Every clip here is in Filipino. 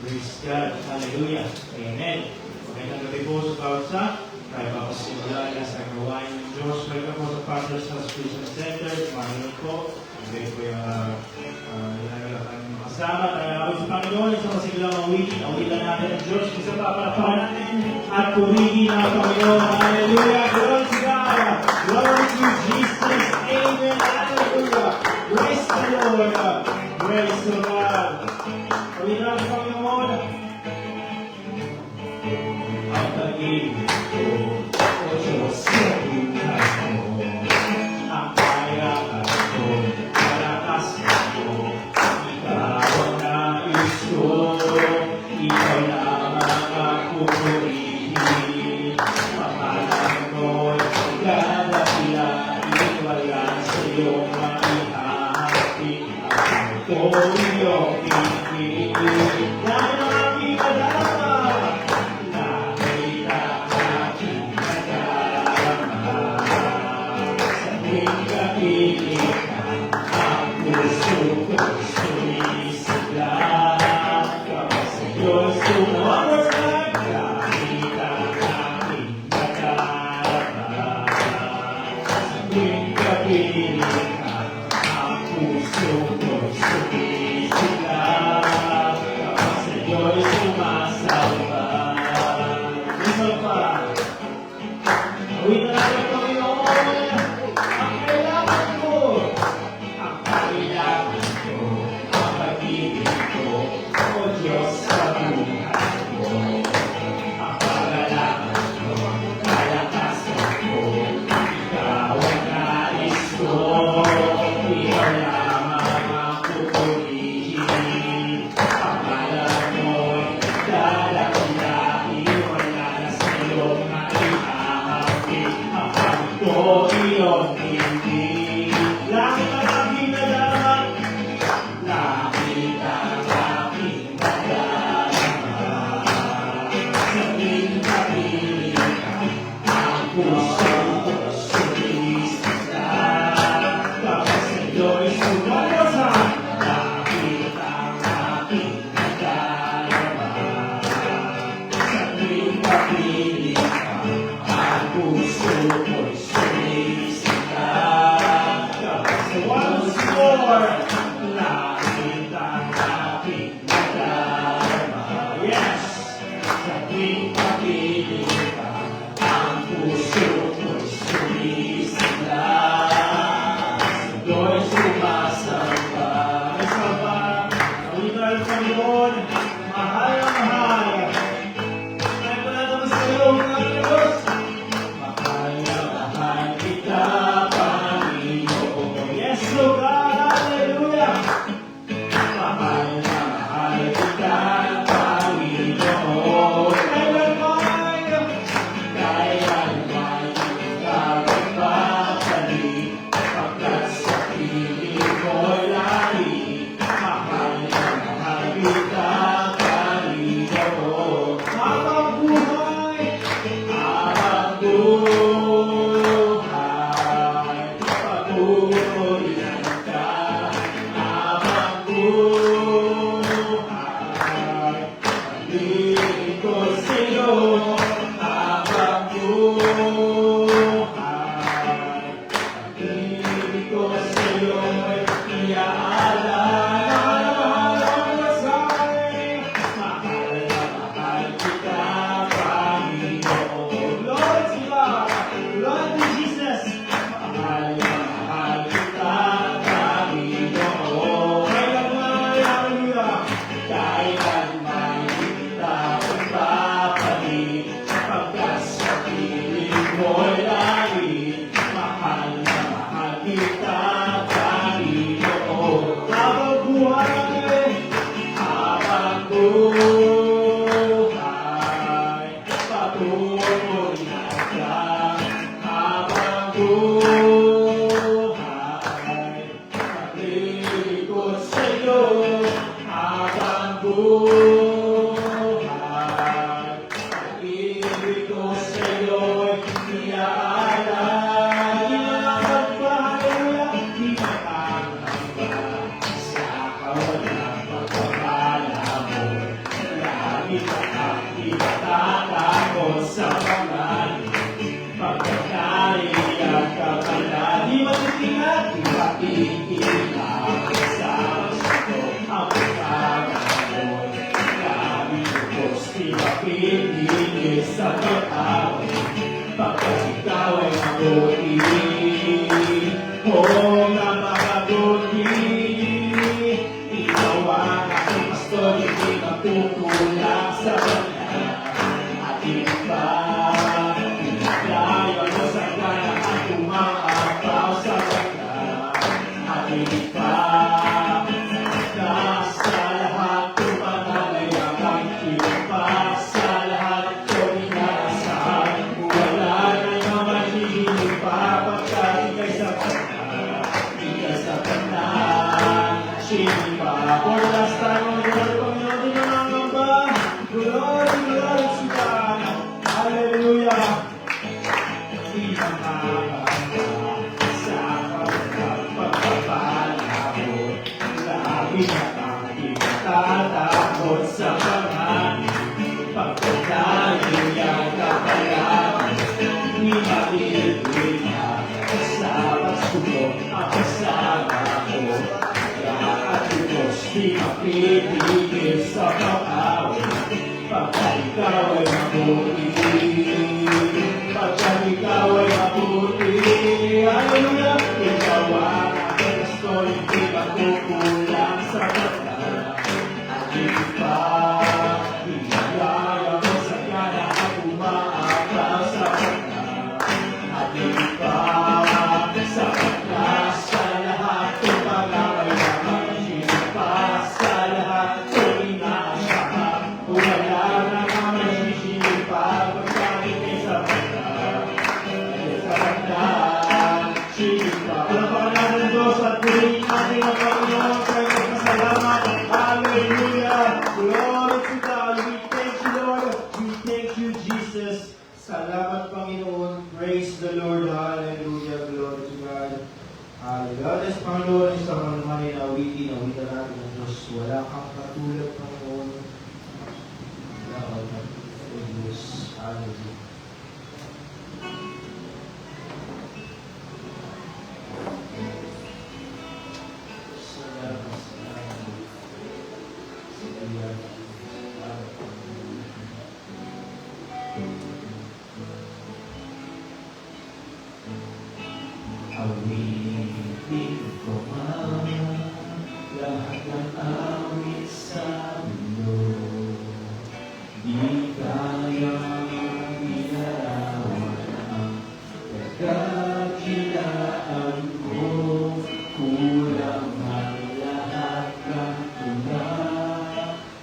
Praise God. Hallelujah. Amen. Magandang gabi po sa bawat isa. Tayo papasimula na sa gawain ng Diyos. Welcome po sa Father's House Christian Center. Mahalin po. Hindi po yung ilalagay ng kasama. Tayo ako sa Panginoon. Isang masimulang awitin. Awitan natin ang Diyos. Isa pa parapahan natin. At purihin ang Panginoon. Hallelujah. Glory to God. Glory to Jesus. Amen. Hallelujah. Praise the Lord. Praise the God. Awitan ang Panginoon. Ang pag-ibig ko, o Diyos sa buhay ko. Ang kayahan ko, malakas ko. Ikaw ang nais ko, ikaw lamang ang pupurihin. Pangalan mo'y ganapilain, wala sa iyong maihahati. Ang ko iyong pinipili. Dahil ang aking kadama, Itatakot sa pangalan, pagkakaiyak ka pala, di matitinag, di matitinag sa gusto, ang pagkakaroon, labi lubos, di mapitigil sa pag-away, pagkat ikaw ay mabuti, oh, napakabuti, ikaw ang aking pastor, hindi magkukulang sa kanya, at iba, pinagaya mo sa kanya at umaapaw sa kanya, at iba, na sa lahat tumangalayakan, iba sa lahat ito inaasahan, wala na naman hihiling pa, pagkat ika'y sa kanya, ika'y sa kanya, sinipa, for last time, ang Lord, Panginoon, di na nangamba, glory, glory to God, hallelujah, di na nangamba, sa pagpapalabot, labi na aking tatakot sa panganin, pagkakaiyak ka pala, di matitigil na, sa pagsulong ang kasama ko, lahat lubos di mapitigil sa pag-away, pagkat ikaw ay mabuti, pagkat ikaw ay mabuti, hallelujah, ikaw ang aking pastor, hindi magkukulang sa kanya, at iba, pinagaya mo sa kanya at umaapaw sa kanya, at iba, sa kanya, sa lahat ng pangangailangan, iba, sa lahat ng inaasahan, wala na naman sisili pa, pagkalit ay sa kanya, sa kanya, sili pa. Palapakan natin Diyos at purihin natin ang Panginoon sa iyong kasalamat. Hallelujah! Glory to God! We thank you, Lord. We thank you, Jesus. Salamat, Panginoon. Praise the Lord. Hallelujah. Glory to God. Hallelujah. Panginoon, isang manumanin na awitin natin ng Diyos. Wala kang katulad, Panginoon. Wala kang katulad, Diyos. Hallelujah. Salamat, salamat. Salamat. Awitin ko man lahat ng awit sa mundo, di kayang ilarawan ang kadakilaan mo, kulang ang lahat ng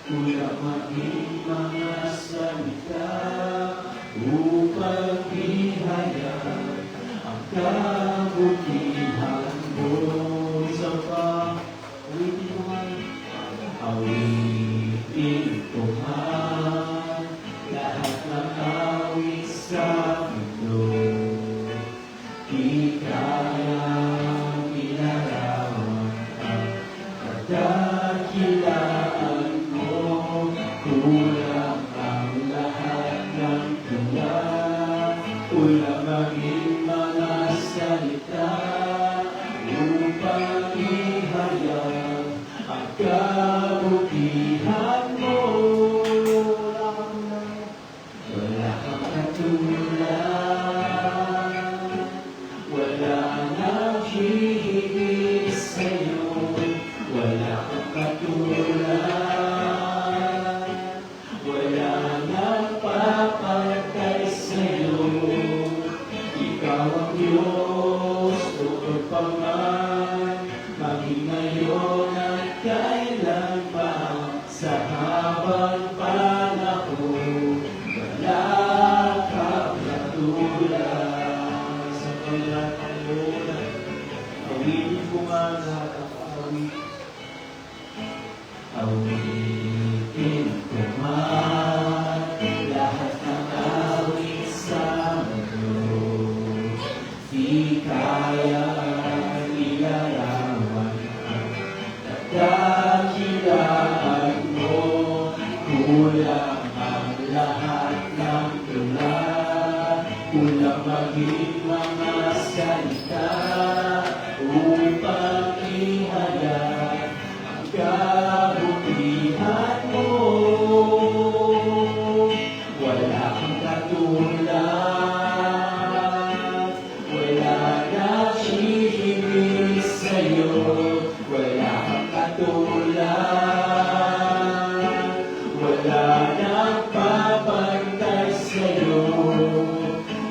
kulang maging mga salita upang ihayag ang kabutihan mo. Isa pa, awitin ko man, awitin ko man lahat ng awit sa mundo, di kayang ilarawan ang kadakilaan mo, kulang ang lahat ng kulang maging mga salita upang ihayag ang kabutihan mo. Wala kang katulad, wala nang hihigit sa'yo, wala kang katulad, wala nang papatay sa'yo, kulang ang lahat ng tula, kulang maging mga salita upang ihayag ang kabutihan mo. Wala kang katulad, wala na hihigit sa'yo. Wala kang katulad, wala nang papantay sa'yo.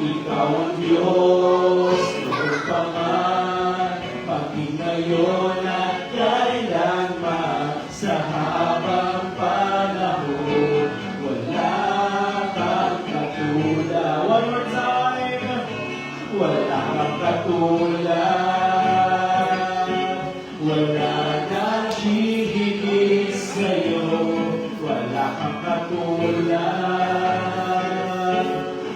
Ikaw ang Diyos, noon pa man, pati ngayon at kailanman, sa habang panahon. Wala kang katulad. One more time. Wala kang katulad, wala nang hihigit sa'yo. Wala kang katulad,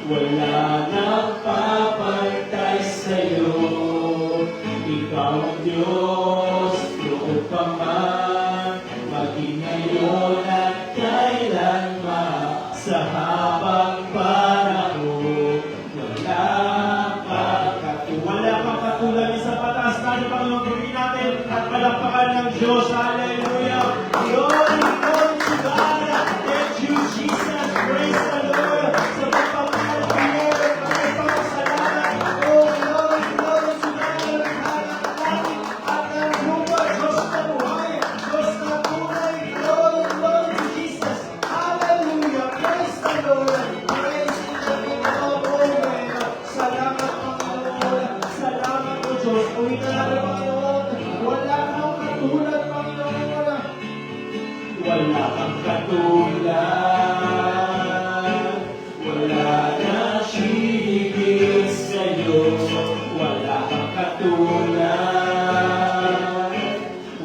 wala nang papantay sa'yo. Ikaw ang Diyos, noon pa man, maging ngayon at kailanman, sa habang panahon. Wala kang katulad. Sa pataas tayo, Panginoon, purihin natin at palakpakan ng Diyos. Hallelujah! Glory, glory to God! Thank you, Jesus! Praise the Lord! Sa pagpapahal ng Lord, maraming pasalamat. Oh, glory, glory to God! At ang lupa, Diyos na buhay, Diyos na tunay. Glory, glory to Jesus! Hallelujah! Praise the Lord! Praise the Lord! Salamat, Panginoon! Salamat po, Diyos! Uwi na namin, Panginoon! Wala kang katulad, Panginoon! Wala kang katulad, wala na hihigit sa'yo. Wala kang katulad,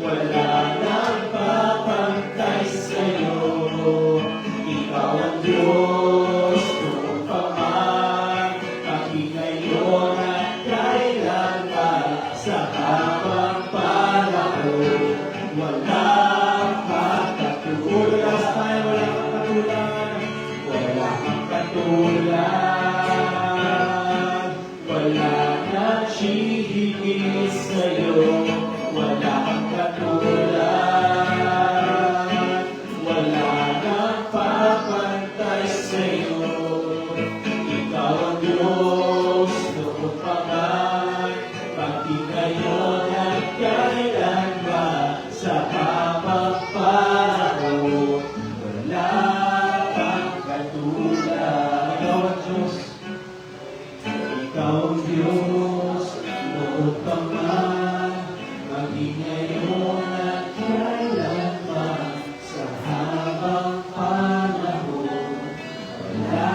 wala nang papantay sa'yo. Ikaw ang Diyos, noon pa man, pati ngayon at kailanman, sa habang panahon. Wala kang katulad. Last time, wala kang katulad. Wala kang katulad, wala nang hihigit sa'yo. Wala kang katulad, wala nang papantay sa'yo. Ikaw ang Diyos, noon pa man, pati ngayon at kailanman, sa habang panahon. Wala kang katulad. Ikaw ang Diyos, ikaw ang Diyos, noon pa man, maging ngayon at kailanman, sa habang panahon. Wala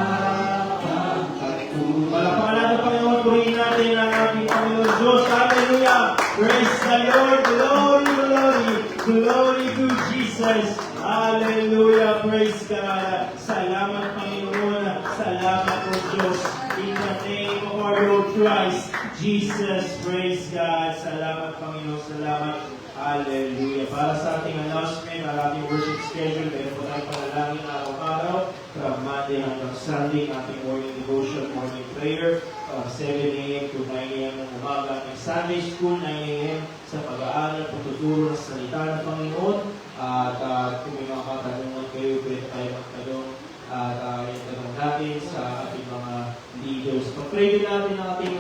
kang katulad. Palakpakan natin, Panginoon, purihin natin ang ating Panginoon Diyos. Hallelujah! Praise the Lord! Glory, glory! Glory to Jesus! Hallelujah! Praise God! Salamat, Panginoon! Salamat po, Diyos! In the name of our Lord Christ, Jesus, praise God! Salamat, Panginoon! Salamat! Hallelujah! Para sa ating announcement, ang ating worship schedule, meron po tayong panalangin araw-araw from Monday hanggang Sunday, ating morning devotion, morning prayer, 7 a.m. to 9 a.m. ng umaga. Ang Sunday School, 9 a.m. sa pag-aaral, pagtuturo ng salita ng Panginoon. At kung may mga katanungan kayo, pwede tayo magtanong at yung tanong natin sa ating mga leaders. Pag-pray din natin ang ating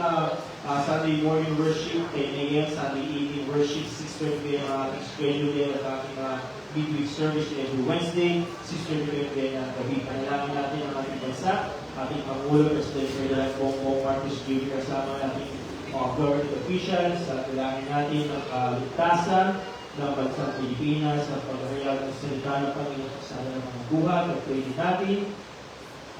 Sunday morning worship, 10 a.m. Sunday evening worship, 6:30 p.m. ang ating schedule din at ating midweek service every Wednesday, 6:30 p.m. ang gabi. Panalangin natin ang ating bansa, ating Pangulo, President Ferdinand Bongbong Marcos Jr. kasama nating mga government officials, at kailangan natin ang kaligtasan ng bansang Pilipinas sa paghahayag ng salita ng Panginoon sa ng mga buhat. At pwede natin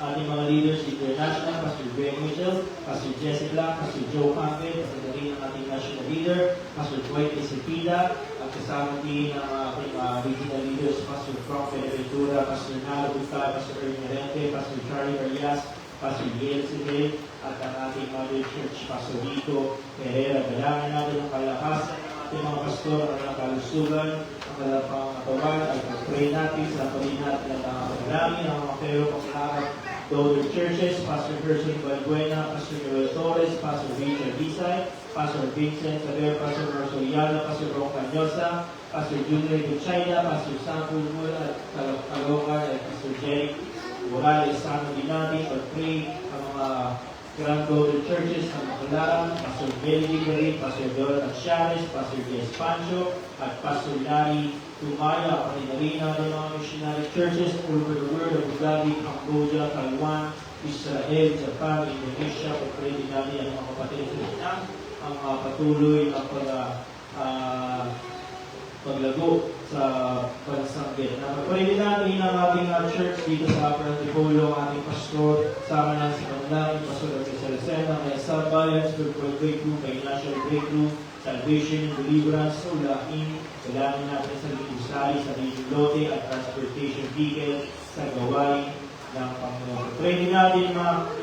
ating mga leaders international, Pastor Greg Mitchell, Pastor Jesse Black, Pastor Joe Campbell, at rin ang ating national leader, Pastor Dwight Esepida, at kasama din ang ating regional leaders, Pastor Frank Benaventura, Pastor Nalo Buta, Pastor Erwin Merente, Pastor Charlie Arias, Pastor Yel Sidel, at ang ating Mother Church, Pastor Rico Herrera. Kailangan natin ang kalakasan ng ating mga pastor at ang kalusugan, ang kanilang pangatawan at pag-pray natin sa pagin natin ang panalangin ng mga pero panglahat daughter churches, Pastor Gerson Balbuena, Pastor Noel Torres, Pastor Richard Isay, Pastor Vincent Saber, Pastor Marceliano, Pastor Ron Canyosa, Pastor Junior Buchayda, Pastor Samuel Mula at Calongan, at Pastor Jerry Morales. Sana din natin pag-pray ang mga granddaughter churches ng Baclaran, Pastor Belly Liberty, Pastor Dora Chares, Pastor Diaz Pancho, at Pastor Larry Tumaya, pati na rin natin mga missionary churches all over the world, Abu Dhabi, Cambodia, Taiwan, Israel, Japan, Indonesia, pag-pray din natin ang mga kapatid sa Vietnam, ang patuloy na paglago sa bansang Vietnam. Pag-pray din natin ang ating church dito sa Upper Antipolo, ang ating pastor, sama na sa panalangin, Pastor Rizal Sena, may Sabayan, Spiritual Breakthrough, may National Breakthrough, Salvation and Deliverance, Ulain, kailangan natin sa Litusari, sa Lote at Transportation Vehicle sa gawain ng Panginoon. Pray din natin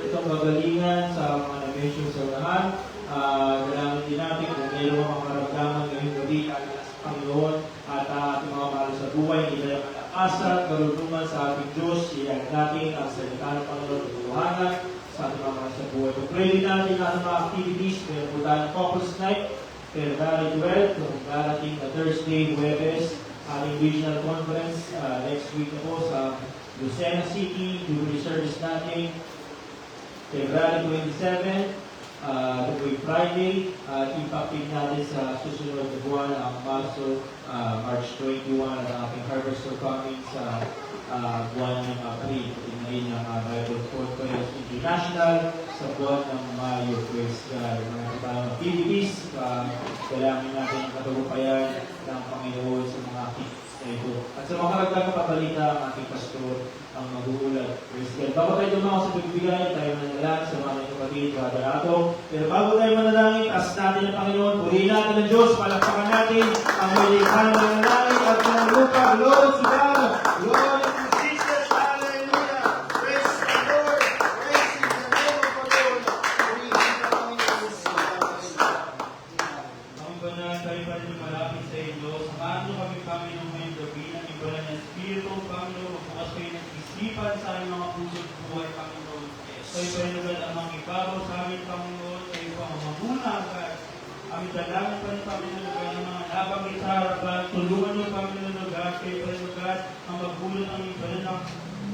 itong gagalingan sa mga na-mention sa unahan. Kailangan din natin kung mayroong mga maramdaman ngayong gabi at sa Panginoon at ating mga mahal sa buhay, hindi na asa, karunungan sa ating Diyos, iyan natin ang salita ng Panginoon at tutuhanan sa ating mga mahal sa buhay. Pray din natin ang mga activities, mayroon po tayong Focus Night, February 12, kung darating na Thursday, Huwebes, ating regional conference, next week na po sa Lucena City, Jubilee Service natin, February 27, ito po yung Friday, impact natin sa susunod na buwan, ang Marso, March 21, at ating Harvest for Coming sa buwan ng April, tingnan ang Bible Conference International sa buwan ng Mayo. Praise God. Mga katawang activities, kailangan natin ang katagumpayan ng Panginoon sa mga activities na ito. At sa mga karagdagang pabalita, ang ating pastor ang mag-uulat. Praise God. Bago tayo dumako sa pagbibigay, tayo manalangin sa mga kapatid, Brother Ato. Pero bago tayo manalangin, taas natin ang Panginoon, purihin natin ang Diyos, palakpakan natin ang may likhang manalangin at ng lupa. Lord, si God, Lord, Jesus, hallelujah. Praise the Lord. Praise in the name of the Lord. Purihin ang Panginoon sa ang banal, tayo pa rin malapit sa inyo. Samahan nyo kami, Panginoon, ngayong gabi ng iba ng Espiritu, Panginoon, magbukas kayo ng isipan sa aming mga puso at buhay, Panginoon. Kayo pa rin agad ang mga ibabaw sa amin, Panginoon. Kayo pa ang mamuna agad. Aming dalangin pa rin, Panginoon, agad ng mga nabanggit sa harapan. Tulungan nyo, Panginoon, agad. Kayo pa rin agad ang magbulot ang iba ng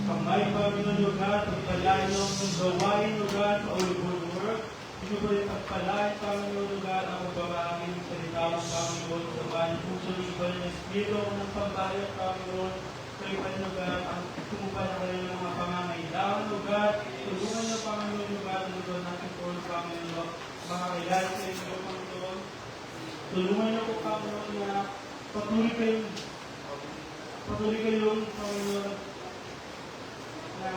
kamay, Panginoon, agad. Pagpalain nyo ang gawain, agad, sa all over the world. Ito pa rin pagpalain, Panginoon, agad ang magbabahagi ng salita ng Panginoon sa bayan puso ng iba ng Espiritu ng pambayad, Panginoon. Kayo pa rin agad ang tumupad na kayo ng mga pangangailangan, agad. Tulungan nyo, Panginoon, agad ang lugar natin po, Panginoon. Mga kailangan sa inyo, Panginoon. Tulungan nyo po, Panginoon, na patuloy kayong, Panginoon, na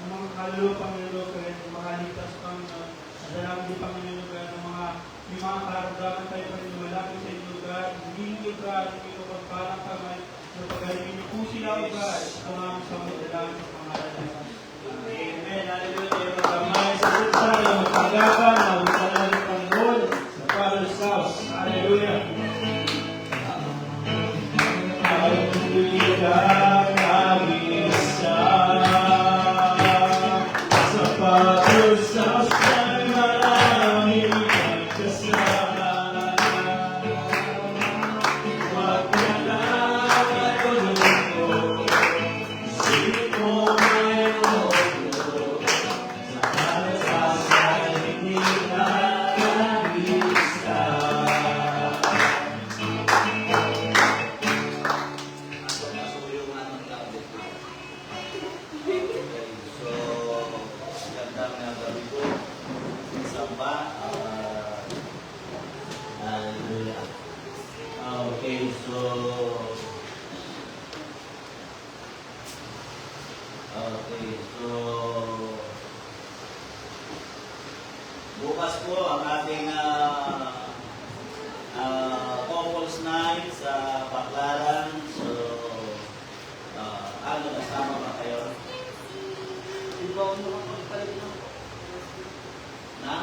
mga kaluluwa, Panginoon, kaya makaligtas, Panginoon. At dalawin din, Panginoon, kaya ng may mga karamdaman tayo pa rin lumalapit sa inyo, God. Hindi God, hindi ko pagparang kamay. Sa pagalimin niyo po sila, God. Ito nga ang sa mga dalawin sa pangalan ng Diyos. Amen. Hallelujah. Magkamay sa sitsa, magpagapan, magpagapan ng Panginoon sa Father's house. Hallelujah. Hallelujah. Bukas po ang ating couples night sa Baclaran. So, nasama ba kayo? Ikaw mo lang magpalit mo? Na?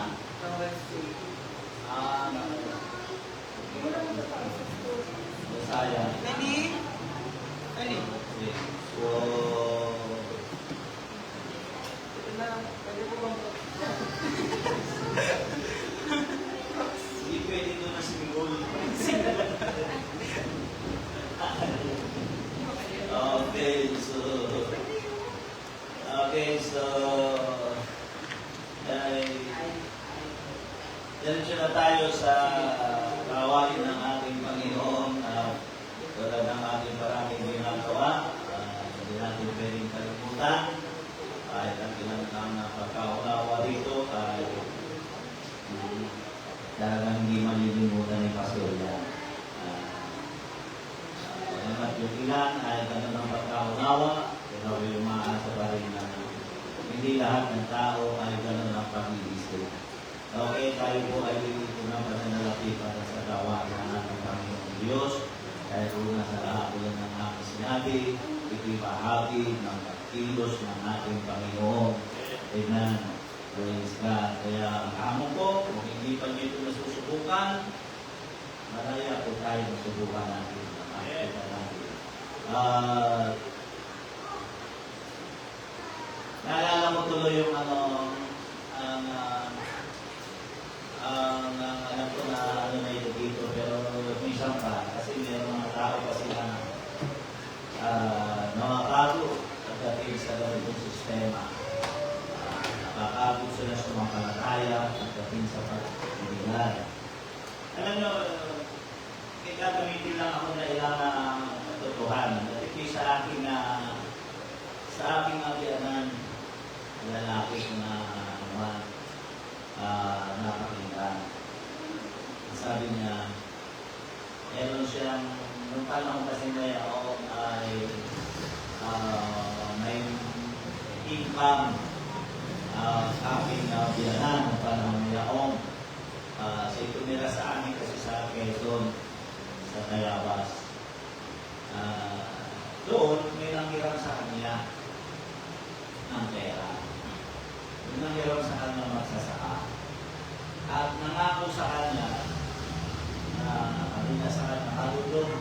pwedeng kalimutan. Kahit ang ilang pagkaunawa dito, kahit talagang hindi malilimutan ni Pastor yan. Salamat yung ilan, kahit ano ng pagkaunawa, pero yung maasa pa rin na hindi lahat ng tao ay gano'n ang pag-ibig. Okay, tayo po ay dito na pananalaki para sa gawa ng ating Panginoong Diyos. Dahil una sa lahat po ng aking sinabi, ito'y bahagi ng pagkilos ng ating Panginoon. Amen. Praise God. Kaya ang hamon ko, kung hindi pa nyo ito nasusubukan, malaya po tayo nasubukan natin. Naalala mo tuloy yung alam ko na na ito dito, pero minsan pa, kasi mayroong mga tao kasi na nakakago pagdating sa ganitong sistema. Nakakago sila sa mga palataya pagdating sa pag-ibigan. Alam nyo, gagamitin lang ako na ilang katotohanan. Dati sa aking abiyanan, lalaki ko na napakinggan. Sabi niya, meron siyang, nung panahon kasi ngayon ay may income aking abiyanan nung panahon ngayon. Siya tumira sa amin kasi sa Quezon, sa Tayabas. Doon, may nanghiram sa kanya ng pera. May nanghiram sa kanya magsasaka. At nangako sa kanya na kami na sa kanya kalulong.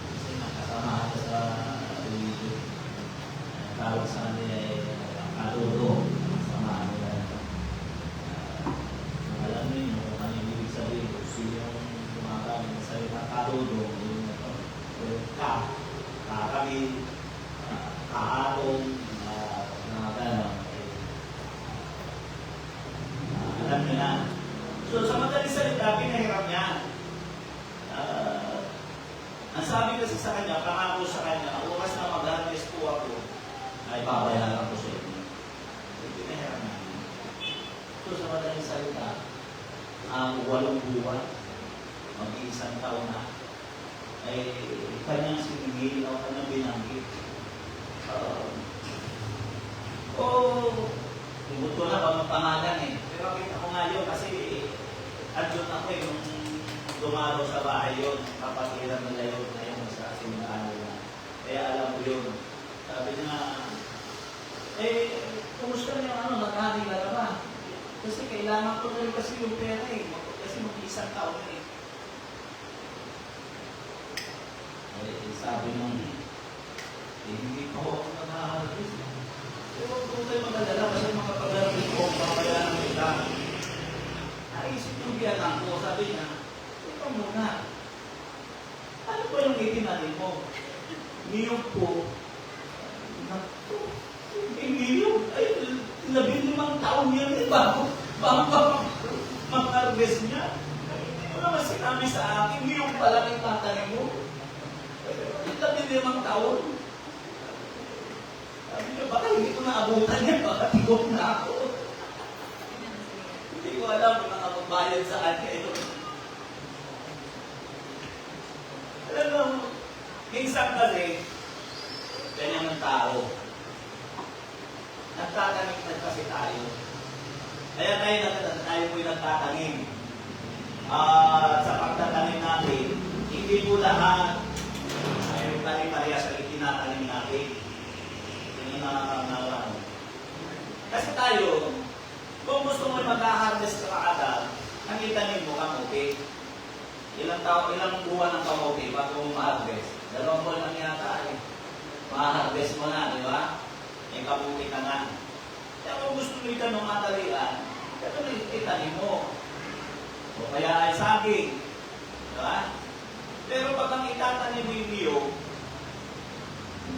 Kasi nakasama ka sa religion. Tawag sa kanya ay kalulong. Kasama nila. Alam niyo kung ano yung ibig sabihin. Kung sino yung gumagamit sa salita kalulong. Yung kami, kahatong, mga gano'n. Alam niyo na. So, sa madaling salita, pinahiram niya. Ang sabi kasi sa kanya, pangako sa kanya, oras na mag-harvest po ako, ay babayaran ko sa inyo. Pinahiram niya. So, sa madaling salita, ang 8 buwan, mag-iisang taon na, ay kanyang siningil o kanyang binanggit. Tungkol ko na ba ang pangalan eh. Pero kita ko nga yun kasi andun ako eh, nung dumalo sa bahay yun, kapatiran nila yun na yun sa simbahan nila. Kaya alam ko yun. Sabi niya, kumusta niya nagkahila na ba? Kasi kailangan ko rin kasi yung pera eh. Kasi mag-isang taon eh. Sabi nung, hindi ko ako nag-aalis. Pero kung tayo magdadala kasi makapag-aalis ko, papayaran kita. Naisip yung biyanan ko, sabi niya, ito muna. Ano ba yung itinanin mo? Niyog po. Niyog? Ay, 15 taon yan eh, bago mag-harvest niya. Hindi mo naman sinabi sa akin, niyog pala yung tatanin mo. 15 taon. Sabi niya, baka hindi ko naabutan niya, baka tigok na ako. Hindi ko alam kung nakapagbayad sa kanya ito. Alam mo, minsan kasi, ganyan ang tao. Nagtatanim na kasi tayo. Kaya tayo po'y nagtatanim. Sa pagtatanim natin, hindi po lahat ay pari-pareha sa itinatanim natin. Yun yung nakakanawa. Kasi tayo, kung gusto mo mag-harvest ka agad, ang itanim mo kamote. Ilang buwan ng kamote bago mo ma-harvest? 2 buwan lang yata eh. Ma-harvest mo na, di ba? May kamote ka na. Kaya kung gusto mo itanong madalian, ito na itanim mo. O kaya ay saging. Di ba? Pero pag ang itatanim mo yung niyog,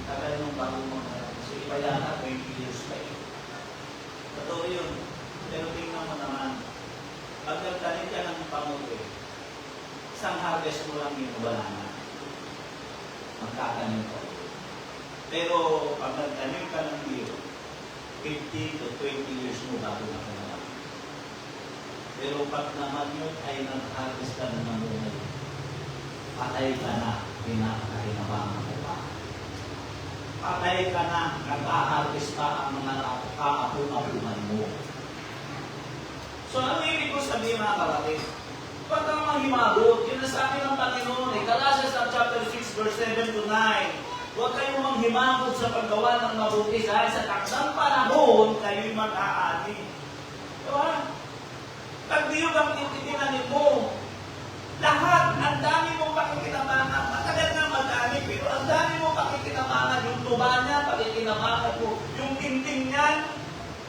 tagal nung bago mo na. Kasi iba yata 20 years pa eh. Totoo yun. Pero tingnan mo naman, pag nagtanim ka ng kamote, isang harvest mo lang yun, wala na. Magkatanim ko. Pero pag nagtanim ka ng beer, 50 to 20 years mo bago na kailangan. Pero pag naman yun ay nag-harvest ka na ng bunay, patay ka na, pinakakinabangan mo pa. Patay ka na, nag-harvest pa ang mga kaapu-apuman mo. So ano ibig ko sabihin mga kapatid? Pag kang manghimagot, yun na sabi ng Panginoon, Galatians chapter 6 verse 7 to 9, huwag kayong manghimagot sa paggawa ng mabuti dahil sa takdang panahon, kayo'y mag-aani. Diba? Pagdiyog ang titinanin mo. Lahat, ang dami mong pakikinabangan. Matagal na mag-aani, pero ang dami mong pakikinabangan. Yung tuba niya, pakikinabangan mo. Yung tinting niyan,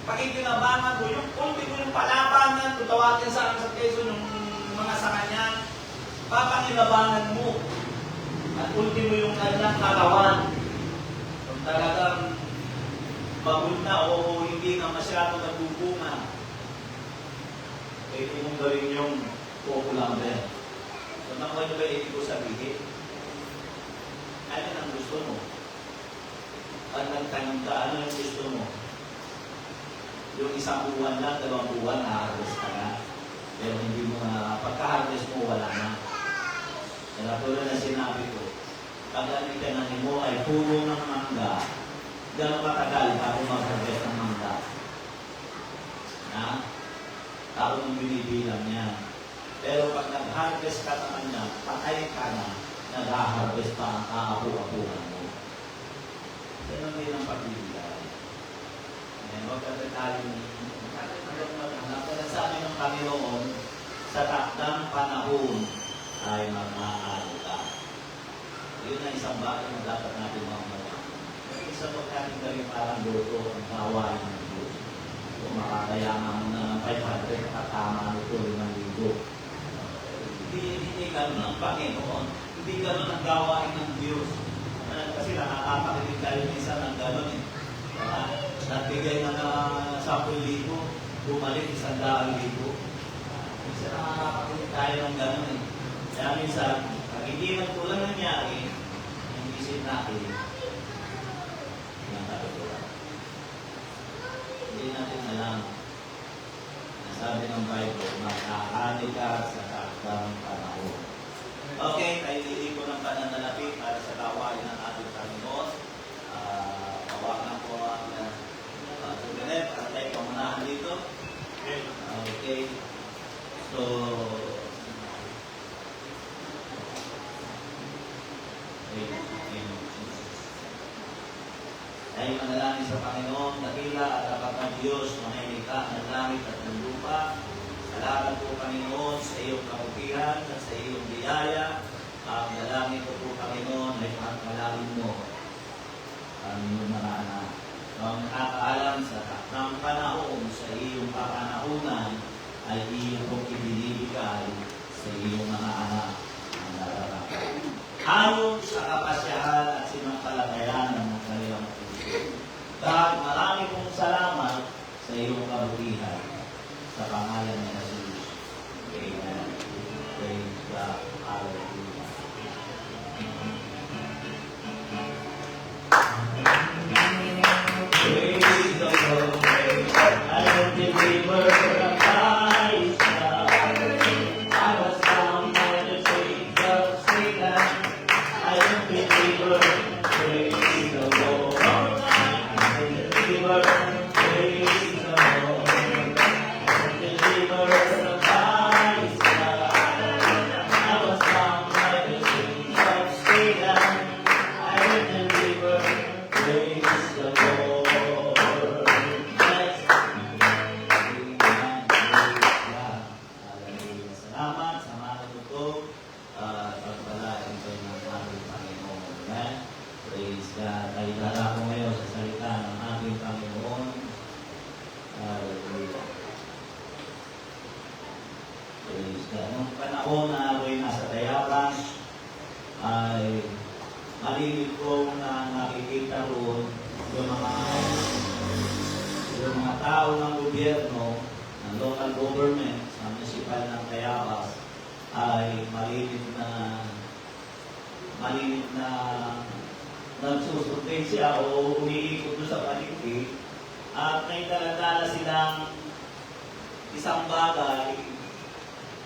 pakikinabangan mo. Yung ultimo, yung palaban niyan, tutawagin sa akin sa Quezon, yung mga sanga niyan, papakinabangan mo. At ultimo yung kanyang katawan. Kung talagang bagul na o hindi na masyado nagbubunga, pwede mong gawin yung populamber. So, nakuha nyo ba ibig ko sabihin? Ano ang gusto mo? Pag nagtanong ka, ano yung gusto mo? Yung isang buwan lang, 2 buwan, na-harvest ka na. Pero hindi mo na, pagka-harvest mo, wala na. Kaya tulad na sinabi ko, pag ang itinanin mo ay puro ng mangga, gano'ng katagal bago mag-harvest ng mangga? Tao nang binibilang niya. Pero pag nag-harvest ka naman niya, patay ka na, nag-harvest pa ang kaapu-apuhan mo. Ganun din ang pagbibigay. Huwag ka na tayong maghanap. Kaya sabi ng Panginoon, sa takdang panahon ay mag-aano ka. Yun ang isang bagay na dapat natin mamagawa. Isa po natin gawin parang luto ang kawain ng Diyos. Kung makakayaman mo na ng 500, katama nito 5,000. Hindi gano'n ang Panginoon. Hindi gano'n ang gawain ng Diyos. Kasi nakakapakinig tayo minsan ng gano'n eh. Nagbigay na 10,000, bumalik 100,000. Minsan nakakapakinig tayo ng gano'n eh. Kaya minsan, pag hindi nagtulang nangyari, ang isip natin, yung katutulan. Hindi natin alam. Sabi ng Bible, makakani ka sa takdang panahon. Okay, tayo hindi ko ng pananalapi para sa gawain ng ating Panginoon. Pawakan po ang suganet para tayo pamunahan dito. Okay. So, ay manalangin sa Panginoon, dakila at tapat ng Diyos, manaynika ng langit at ng lupa. Salamat po Panginoon sa iyong kabutihan at sa iyong biyaya. Ang dalangin ko po Panginoon ay pagkalangin mo ang iyong mga anak. Ang nakakaalam sa takdang panahon sa iyong kapanahunan ay iyong kong ibinibigay sa iyong mga anak ang nararapat. Ayon sa kapasyahan at sinampalatayanan ng kanilang puso. Dahil marami pong salamat sa iyong kabutihan sa pangalan ni Jesus. Amen. Praise God. Hallelujah. Praise the Lord. I will deliver the Christ. I was bound by the chains of Satan. I will deliver. Praise the Lord. I will deliver. Praise the Lord. Deliver the Christ. I was bound by the chains of Satan. I will deliver. Praise the Lord. Salamat sa mga natutog. Pagpalain kayo ng ating Panginoon. Amen. Praise God. Ay dala ko ngayon sa salita ng ating Panginoon. Hallelujah. Praise God. Nung panahon na ako'y nasa Dayapan, ay malilit kong na nakikita roon yung mga tao ng gobyerno, ng local government, sa municipal ng Tayabas, ay malilit na nagsusurvey siya o umiikot doon sa palengke at may dala-dala silang isang bagay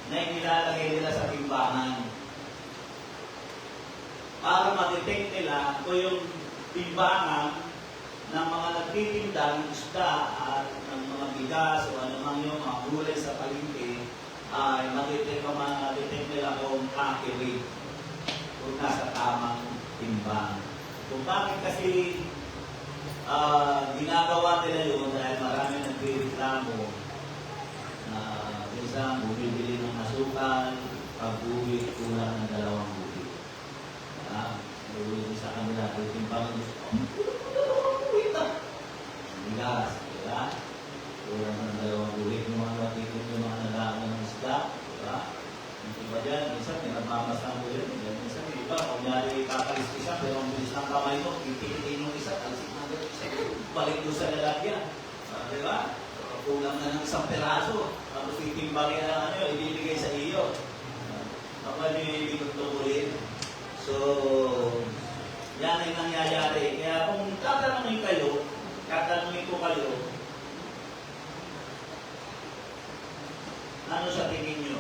na inilalagay nila sa timbangan para ma-detect nila kung yung timbangan ng mga nagtitinda ng isda at ng mga bigas o anumang yung mga gulay sa palengke ay ma-detect nila kung accurate, kung nasa tamang timbang. Kung bakit kasi ginagawa nila yun dahil marami nagre-reklamo na minsan bumibili ng asukal, pag-uwi kulang ng 2 buwi. Uwi sa kanila, timbang gusto. Bigas, diba? Kulang ng 2 buwi. Yung mga natikot yung mga nalaman ng isda, diba? Hindi ba dyan? Minsan, pinagmamasang ko yun. Minsan, iba, kung nyari kakalis isa, pero ang bilis ng kamay mo, titikitin yung isa, talisik na doon, isa, balik doon sa lalagyan. Diba? Kulang na ng 1 peraso. Tapos titimbangin na ano, ibibigay sa iyo. Kapag ibibigay ulit. So, yan ay nangyayari. Kaya kung tatanungin ko kayo, ano sa tingin nyo?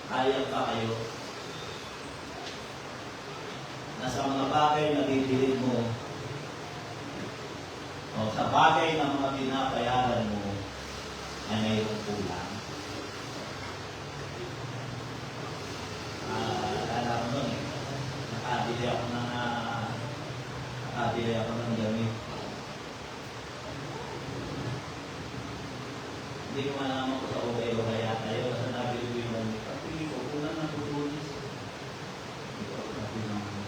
Kaya ba kayo? Nasa mga bagay na bibilin mo, o sa bagay na mga binabayaran mo, ay mayroong kulang. Alam mo nun nakabili ako ng damit. Hindi ko malaman ko sa okay o kaya tayo kasi nabili ko yung damit. Pagpili ko, kulang na tutulis. Hindi ko nabilang ko.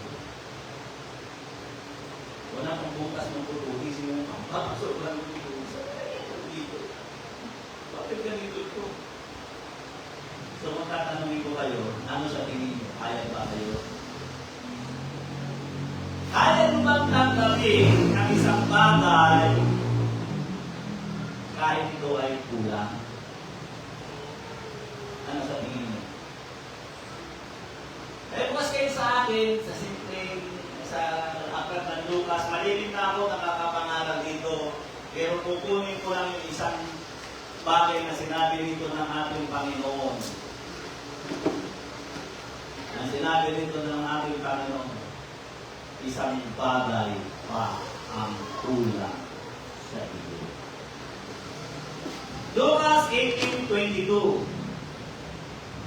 Wala kong bukas ng tutulis yung papasok lang ng tutulis. Dito. Bakit ganito ito? So, kung tatanungin ko kayo, ano sa tingin nyo? Kaya ba kayo? Kaya mo bang tanggapin ang isang bagay kahit ito ay kulang? Ano sa tingin nyo? Eh, bukas kayo sa akin, sa simpleng, sa aklat ng Lucas, malilim na ako nakakapangaral dito, pero kukunin ko lang yung isang bagay na sinabi dito ng ating Panginoon. Ang sinabi dito ng ating Panginoon, isang bagay pa ang kulang sa iyo. Lucas 18:22.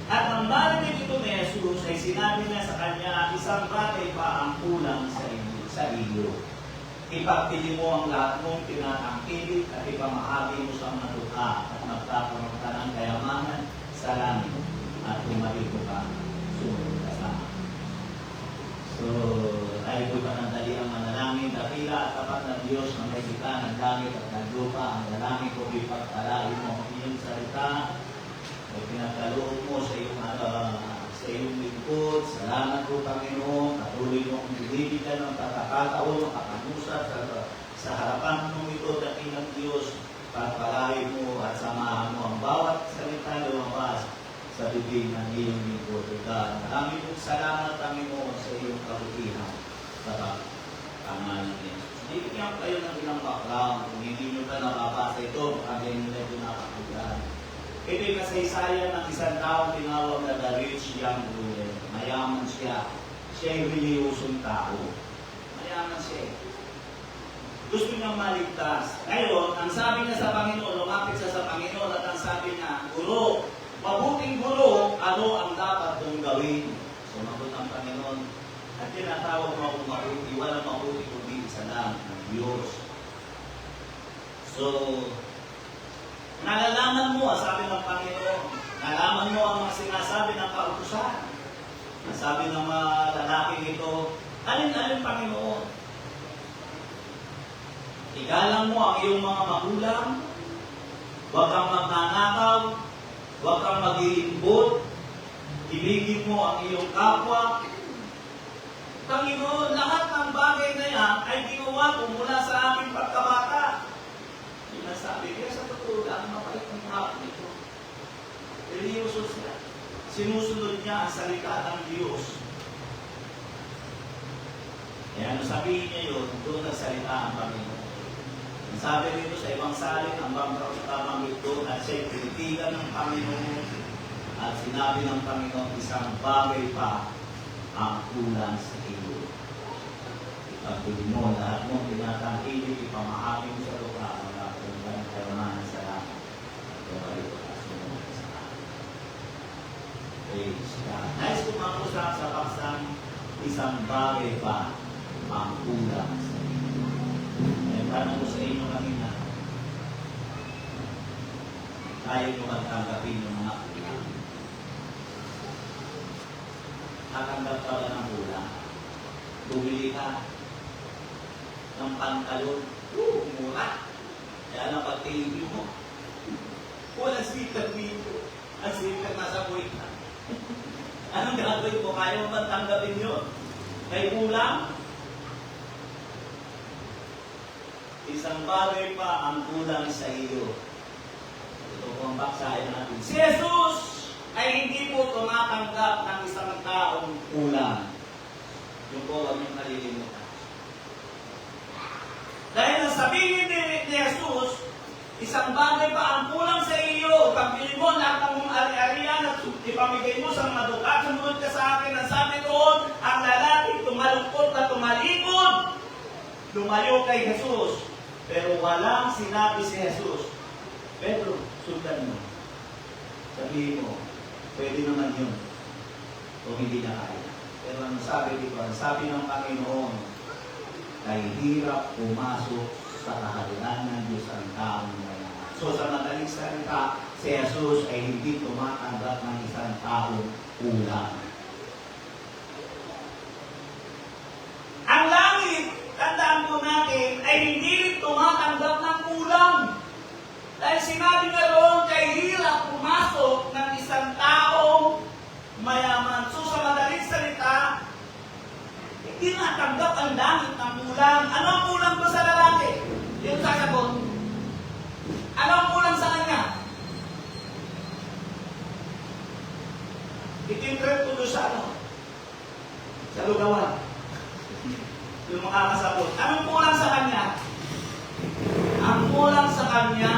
At nang marinig ito ni Jesus ay sinabi niya sa kanya, isang bagay pa ang kulang sa iyo. Ipagpili mo ang lahat mong tinatangkilik at ipamahagi mo sa mga luha at magkakaroon ka ng kayamanan sa langit at tumalito ka sumunod ka sa akin. So, tayo po panandali ang manalangin, dakila at tapat na Diyos na may kita ng langit at ng lupa. Ang dalangin ko ipagpalain mo ang iyong salita ay pinagkaloob mo sa iyong lingkod. Salamat po, Panginoon. Patuloy mo kong bibigyan ng pagkakataon, makakanusap sa harapan mong ito, dakilang Diyos. Pagpalain mo at samahan mo ang bawat salita lumabas sa bibig ng iyong lingkod. Maraming pong salamat, Panginoon, sa iyong kabutihan sa pangalan ni Jesus. Bibigyan kayo ng ilang background. Kung hindi nyo pa nakapasa ito, kaya nyo na ito nakakagyan. Ito'y kasaysayan ng isang taong tinawag na the rich young ruler. Mayaman siya. Siya'y reliyosong tao. Mayaman siya. Gusto niyang maligtas. Ngayon, ang sabi niya sa Panginoon, lumapit siya sa Panginoon at ang sabi niya, Guro, mabuting guro, ano ang dapat kong gawin? Sumagot ang Panginoon, at tinatawag mo akong mabuti, walang mabuti kundi isa lang, ng Diyos. So, nalalaman mo, sabi ng Panginoon, nalaman mo ang mga sinasabi ng kautusan. Sabi ng mga lalaking ito, alin-alin Panginoon? Igalang mo ang iyong mga magulang, huwag kang magnanakaw, huwag kang mag-iimbot, ibigin mo ang iyong kapwa. Panginoon, lahat ng bagay na yan ay ginawa ko mula sa aking pagkabata. Sinasabi, kaya sa totoo lang, mapalik ang hapon ito. Religyoso siya. sinusunod niya ang salita ng Diyos. Kaya ano sabihin niya yun, doon nagsalita ang Panginoon. Ang sabi rito sa ibang salin, ang banggit doon at siya'y tinitigan ng Panginoon at sinabi ng Panginoon, isang bagay pa ang kulang sa iyo. Ipagpili mo, lahat mong tinatangkilik, ipamahagi mo sa lupa, wala kung ganang kayamanan sa langit. At gabalik ko sa sumunod sa akin. Praise God. Nais ko mangusap sa paksang isang bagay pa ang kulang sa iyo. Ay tanong ko sa inyo kanina, kaya nyo magtanggapin yung mga kulang. Tatanggap ka ba ng kulang? Bumili ka ng pantalon, mura. Kaya lang pag-TV mo, walang sikat dito. Ang sikat nasa buhay ka. Anong gagawin mo? Kaya mo ba tanggapin yun? May kulang? Isang bagay pa ang kulang sa iyo. Ito po ang baksahin natin. Si Jesus ay hindi po tumatanggap ng isang taong kulang. Yung po huwag niyong nalilimutan. Dahil ang sabihin ni Jesus, isang bagay pa ang kulang sa iyo. Pagpili mo lahat ng mong ari-arian at ipamigay mo sa mga dukat. Sumunod ka sa akin. Ang sabi doon, ang lalaki tumalungkot na tumalikod. Lumayo kay Jesus. Pero walang sinabi si Jesus, Pedro, sundan mo. Sabihin mo, pwede naman yun. O hindi na kaya. Pero ang sabi dito, ang sabi ng Panginoon, kay hirap pumasok sa kaharian ng Diyos ang taong mayaman. So sa madaling salita, si Jesus ay hindi tumatanggap ng isang taong kulang. Ang langit, tandaan po natin, ay hindi rin tumatanggap ng kulang. Dahil sinabi nga roon, kay hirap pumasok ng isang taong mayaman. So sa madaling salita, hindi natanggap ang langit ng kulang. Ano ang kulang ko sa lalaki? Yung sasagot. Ano ang kulang sa kanya? Itintrep ko doon sa ano? Sa lugawan. Yung makakasabot. Anong kulang sa kanya? Ang kulang sa kanya,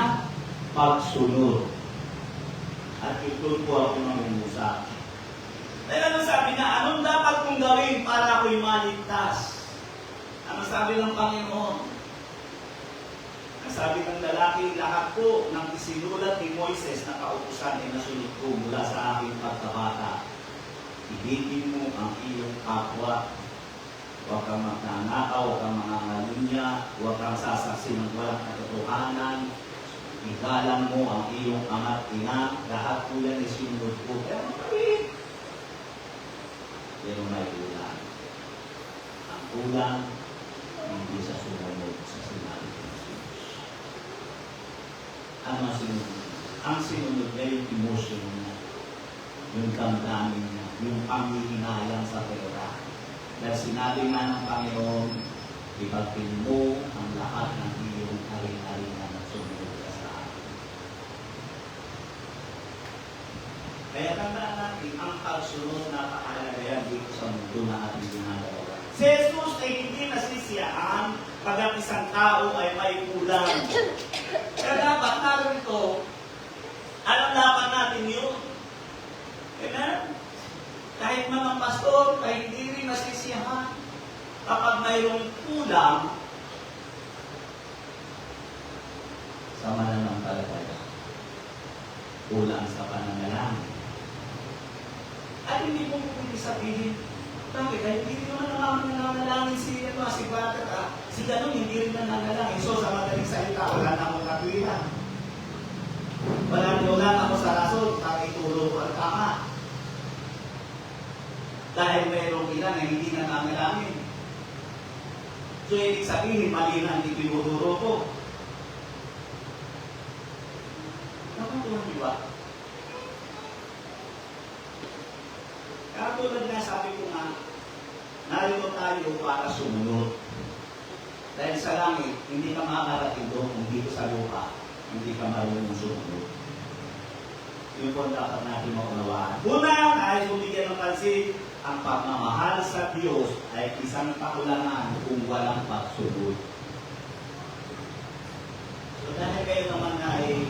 pagsunod. At ito po ako mangungusap. Dahil ano sabi niya, anong dapat kong gawin para ako'y maligtas? Ano sabi ng Panginoon? Ang sabi ng lalaki, lahat po ng isinulat ni Moises na kautusan ay nasunod ko mula sa aking pagkabata. Ibigin mo ang iyong kapwa. Huwag kang magnanakaw, huwag kang mangangalunya, huwag kang sasaksi ng walang katotohanan. Igalang mo ang iyong ama't ina. Lahat po yan ay sinunod ko. Pero kami, pero may kulang. Ang kulang, hindi sa sumunod sa sinabi ng Jesus. Ano ang sinunod? Ang sinunod niya yung emotion niya, yung damdamin niya, yung panghihinayang sa pera. Dahil sinabi nga ng Panginoon, ipagpili mo ang lahat ng iyong hari-harian at sumunod ka sa akin. Kaya tandaan natin, ang pagsunod napakahalaga yan dito sa mundo na ating ginagawa. Si Jesus ay hindi nasisiyaan pag ang isang tao ay may kulang. Kaya dapat narito, alam dapat natin yun. Amen? Kahit mga pastor ay hindi rin nasisiyahan kapag mayroong kulang sa mananampalataya. Kulang sa pananalangin. At hindi mo pwede sabihin, bakit? Kahit hindi naman nananalangin si Brother, si Ganun hindi rin nananalangin. So sa madaling salita, wala na akong katuwiran. Wala na ako sa rason para ituro ko ang tama. Dahil mayroong ilan na hindi nananalangin. So ibig sabihin, mali na ang tinuturo ko. Nakutuhan niyo ba? Katulad nga sabi ko nga, narito tayo para sumunod. Dahil sa langit, hindi ka makakarating doon kung dito sa lupa, hindi ka marunong sumunod. Yun po ang dapat natin maunawaan. Una, ay bumigyan ng pansin, ang pagmamahal sa Diyos ay isang kakulangan kung walang pagsunod. So dahil kayo naman ay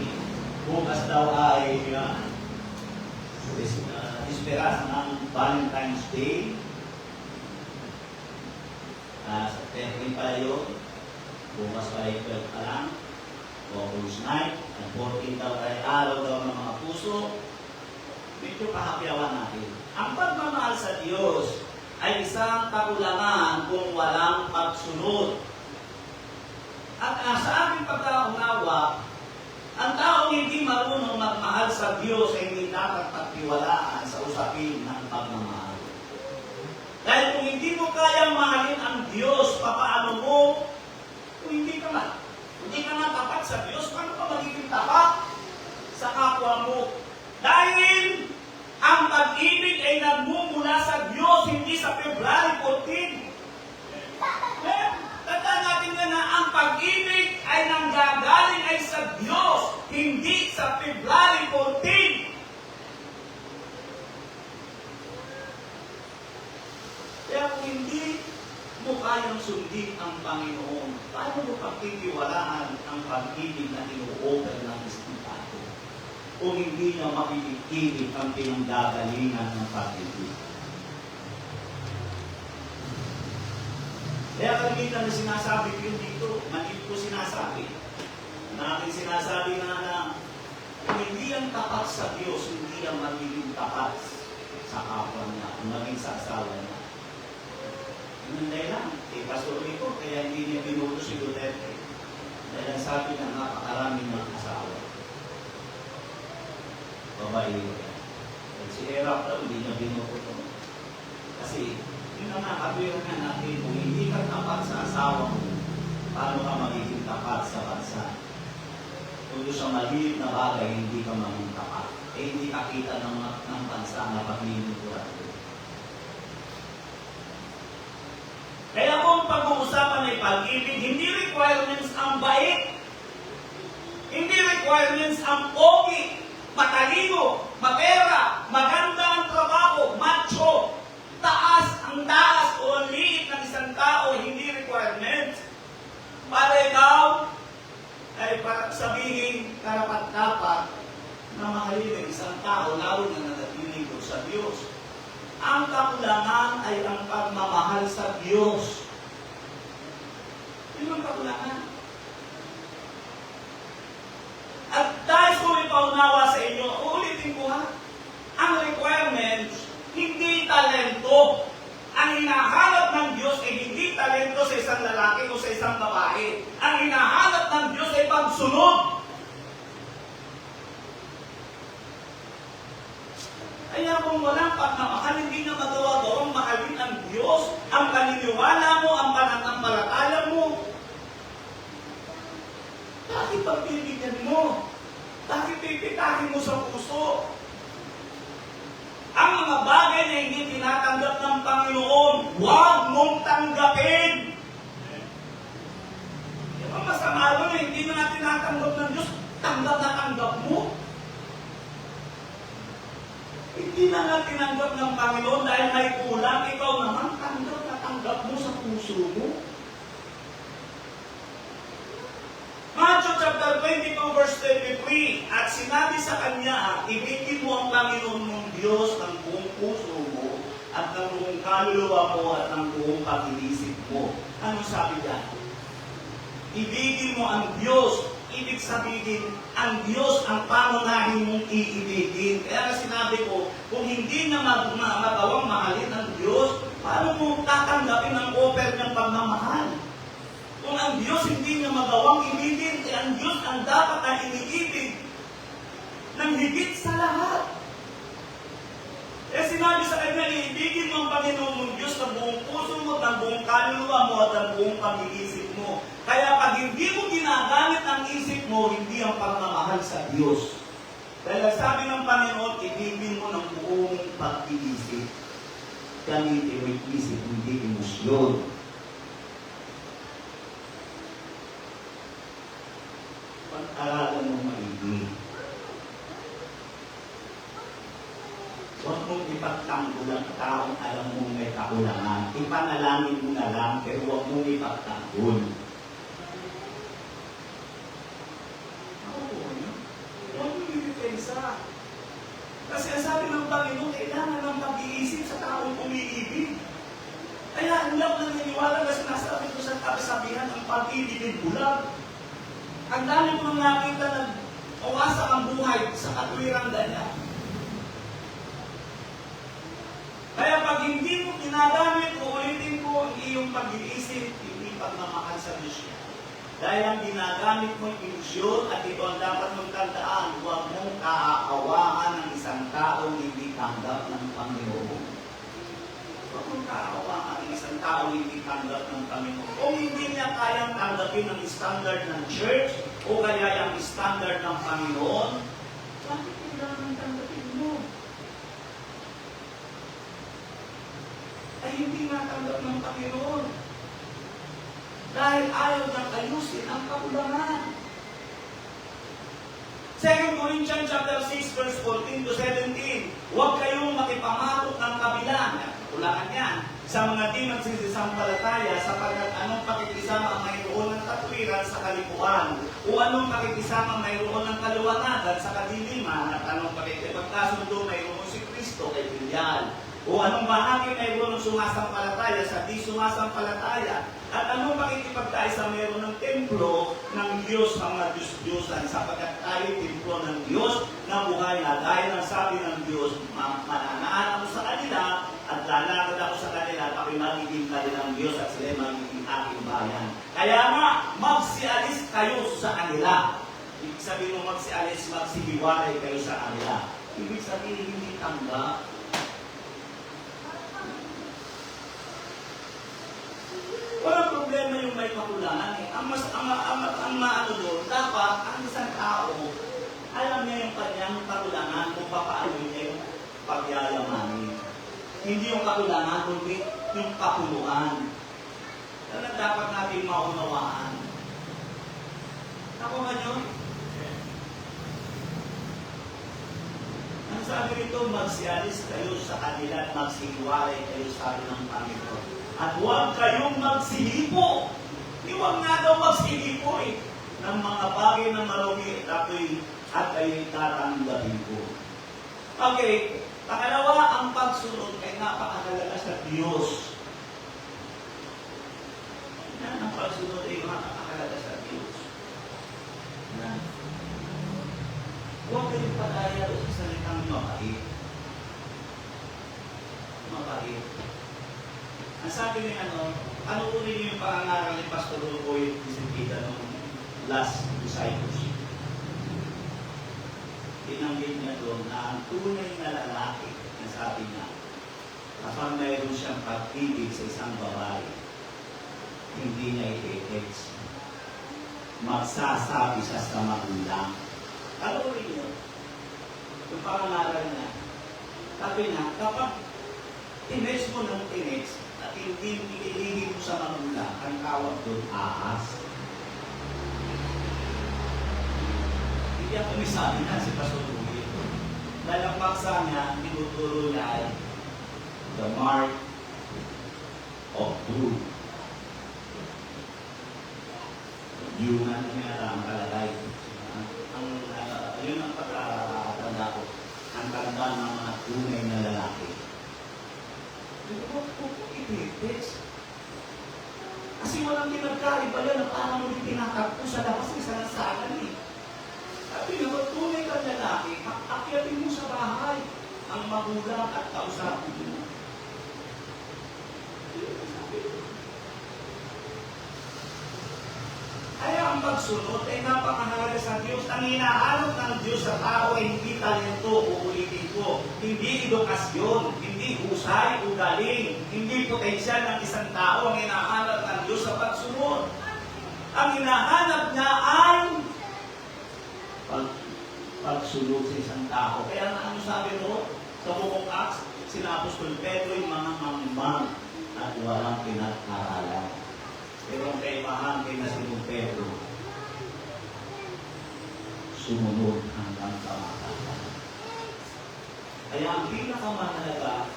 bukas daw ay isperas ng Valentine's Day. Sa 13 pa yun, bukas pa ay 12 pa lang, Focus Night, at 14 daw ay araw daw ng mga puso, medyo kahapyawan natin. Ang pagmamahal sa Diyos ay isang kakulangan kung walang pagsunod. At sa aking pagkaunawa, ang taong hindi marunong magmahal sa Diyos ay hindi dapat pagtiwalaan sa usapin ng pagmamahal. Dahil kung hindi mo kayang mahalin ang Diyos, papaano mo? Kung hindi ka nga tapat sa Diyos, paano ka magiging tapat sa kapwa mo? Dahil ang pag-ibig ay nagmumula sa Diyos, hindi sa February 14. Tandaan natin na ang pag-ibig ay nanggagaling ay sa Diyos, hindi sa February 14. Kaya kung hindi mo kayang sundin ang Panginoon, paano mo pagtitiwalaan ang pag-ibig na ino-offer ng Espiritu? Kung hindi niya mapipigilan ang pinanggagalingan ng pag-ibig. Kaya kalimitan na sinasabi ko yun dito, manip ko sinasabi. Na aking sinasabi na kung hindi ang tapat sa Diyos, hindi ang magiging tapat sa kapwa niya, maging sa asawa niya. Yun lang, Pastor Rico, kaya hindi niya binuto si Duterte. Dahil ang sabi niya, napakaraming mga asawa. Babae niya. At si Erap daw, hindi niya binuto. Kasi, yun ang nakatwiran natin, kung hindi ka tapat sa asawa mo, paano ka magiging tapat sa bansa? Kung sa maliit na bagay, hindi ka maging tapat. Hindi ka kita ng bansa na pagninuturan ko. Kaya kung pag-uusapan ay pag-ibig, hindi requirements ang bait. Hindi requirements ang pogi, matalino, mapera, maganda ang trabaho, macho, ang taas o ang liit ng isang tao, hindi requirements. Para ikaw ay para sabihin karapat-dapat na mahalin ng isang tao, lalo na nanatiling ko sa Diyos. Ang kakulangan ay ang pagmamahal sa Diyos. Yun ang kakulangan. At dahil ko ipaunawa sa inyo, uulitin ko ha, ang requirements, hindi talento. Ang hinahanap ng Diyos ay hindi talento sa isang lalaki o sa isang babae. Ang hinahanap ng Diyos ay pagsunod. Kaya kung walang pagmamahal, hindi na magawa-gawang mahalin ang Diyos, ang paniniwala mo, ang pananampalataya mo. Bakit pagbibigyan mo? Bakit pipitahin mo sa puso? Ang mga bagay na hindi tinatanggap ng Panginoon, huwag mong tanggapin. Yung masama na hindi na tinatanggap ng Diyos, tanggap na tanggap mo. Hindi na nga tinanggap ng Panginoon dahil may kulang, ikaw naman tanggap na tanggap mo sa puso mo. Matthew chapter 22 verse 23, at sinabi sa kanya, ibigin mo ang Panginoon mong Diyos ng buong puso mo at ng buong kaluluwa mo at ng buong pag-iisip mo. Ano sabi niya? Ibigin mo ang Diyos. Ibig sabihin, ang Diyos ang pangunahin mong iibigin. Kaya sinabi ko, kung hindi na magawang mahalin ang Diyos, paano mo tatanggapin ang offer ng pagmamahal? Kung ang Diyos hindi niya magawang ibigin, kaya ang Diyos ang dapat na iniibig ng higit sa lahat. Kaya sinabi sa kanya, iibigin mo ang Panginoon mong Diyos ng buong puso mo, ng buong kaluluwa mo, at ng buong pag-iisip mo. Kaya pag hindi mo ginagamit ang isip mo, hindi ang pagmamahal sa Diyos. Dahil sabi ng Panginoon, ibigin mo ng buong pag-iisip. Gamitin mo yung isip, hindi emosyon. Pag-aralan mo maigi. ipagtanggol ang taong alam mong may kakulangan. Ipanalangin mo na lang, pero huwag mong ipagtanggol. Huwag mong ipipensa. Kasi ang sabi ng Panginoon, kailangan ng pag-iisip sa taong umiibig. Kaya ang lang naniniwala na sinasabi ko sa kasabihan, ang pag-ibig ay bulag. Ang dami ko nang nakita na uwasak ang buhay sa katwirang ganyan. Kaya pag hindi mo ginagamit, uulitin ko ang iyong pag-iisip, hindi pagmamahal sa Diyos niya. Dahil ang ginagamit mo yung ilusyon at ito ang dapat mong tandaan, huwag mong kaaawaan ng isang taong hindi tanggap ng Panginoon. Huwag mong kaaawaan ng isang taong hindi tanggap ng Panginoon. Kung hindi niya kayang tanggapin ang standard ng church o kaya yung standard ng Panginoon, bakit kailangan tanggapin mo? Ay hindi natanggap ng Panginoon. Dahil ayaw niyang ayusin ang kakulangan. 2 Corinthians chapter 6, verse 14 to 17. Huwag kayong makipamatok ng kabilang. Kulangan yan. Sa mga di magsisisampalataya, sapagkat anong pakikisama ang mayroon ng katwiran sa kalipuan, o anong pakikisama mayroon ng kaliwanagan sa kadiliman, at anong pakikipagkasundo mayroon si Kristo kay Belial, o anong bahagi mayroon ng sumasampalataya sa di sumasampalataya, at anong pakikipagtayo sa mayroon ng templo ng Diyos sa mga Diyos-Diyosan, sapagkat tayo templo ng Diyos na buhay na dahil ang sabi ng Diyos, mananaan ako sa kanila at lalakad ako sa kanila at ako'y magiging kanilang Diyos at sila magiging aking bayan. Kaya nga, magsialis kayo sa kanila. Ibig sabihin mo magsialis, magsihiwalay kayo sa kanila. Ibig sabihin hindi tanggap. Walang problema yung may kakulangan eh. Ang maano doon, dapat ang isang tao, alam niya yung kanyang kakulangan kung paano niya yung pagyayamanin. Hindi yung kakulangan, kundi yung kapuluan. Kaya dapat natin maunawaan. Nakuha nyo? Ang sabi nito, magsialis kayo sa kanila at magsihiwalay kayo sa ng Panginoon. At huwag kayong magsilipo. Huwag nga daw magsilipo eh. Ng mga bagay na marumi at kayo'y tatanggapin ko. Okay. Pangalawa, ang pagsunod ay napakahalaga sa Diyos. Yan, ang pagsunod ay napakahalaga sa Diyos. Yan. Huwag kayong padaya sa salitang mabait. Mabait. Ang sabi niya, ano ulit niyo yung pangangaral ni Pastor Ruboy Disipita ng last discipleship? Tinanggit niya doon na ang tunay na lalaki, na sabi niya, kapag mayroon siyang pag-ibig sa isang babae, hindi niya i-text. Magsasabi siya sa magulang. Ano rin yun? Yung pangangaral niya. Sabi niya, kapag tinext mo ng tinext, at hindi ililihim mo sa magulang, ang tawag doon, ahas. Hindi ako misabi na si Pastor Ruby. Dahil ang paksa niya, tinuturo niya ay the mark of truth. Yung ano niya ang kalagay. Yun ang pagkatanda ko. Ang tanda ng mga tunay na lalaki. Huwag po i-text. Kasi walang pinagkaiba yan na parang mo tinatagpo sa labas ng salasalan eh. Sabi nga, kung tunay ka lalaki, akyatin mo sa bahay ang magulang at kausapin mo. Kaya ang pagsunod ay napakahalaga sa Diyos. Ang hinahanap ng Diyos sa tao ay hindi talento o ulitin ko. Hindi edukasyon, hindi husay o galing, hindi potensyal ng isang tao ang hinahanap ng Diyos sa pagsunod. Ang hinahanap niya ay pagsunod sa isang tao. Kaya ano sabi mo? Sa Bukong Acts, sina Apostol Pedro yung mga mamang at walang pinag-aralan. Pero ang kaibahan kay na si Pedro, sumunod hanggang kamatayan. Kaya ang pinakamahalaga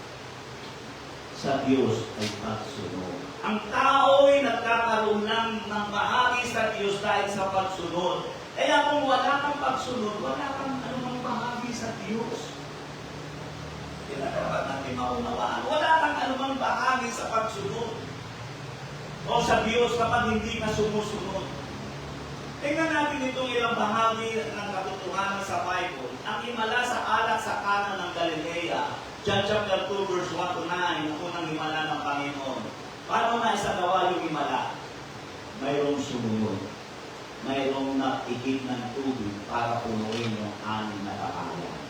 sa Diyos ay pagsunod. Ang tao ay nagkakaroon ng bahagi sa Diyos dahil sa pagsunod. Kaya kung wala kang pagsunod, wala kang anumang bahagi sa Diyos. Kaya dapat natin maunawaan. Wala kang anumang bahagi sa pagsunod o sa Diyos kapag hindi ka sumusunod. Tingnan natin itong ilang bahagi ng katotohanan sa Bible. Ang himala sa alak sa kanan ng Galilea, John chapter 2 verse 1 to 9, ang unang himala ng Panginoon. Paano na isagawa yung himala? Mayroong sumunod. Mayroong nakikip ng tubig para punuin yung anim na kapayan.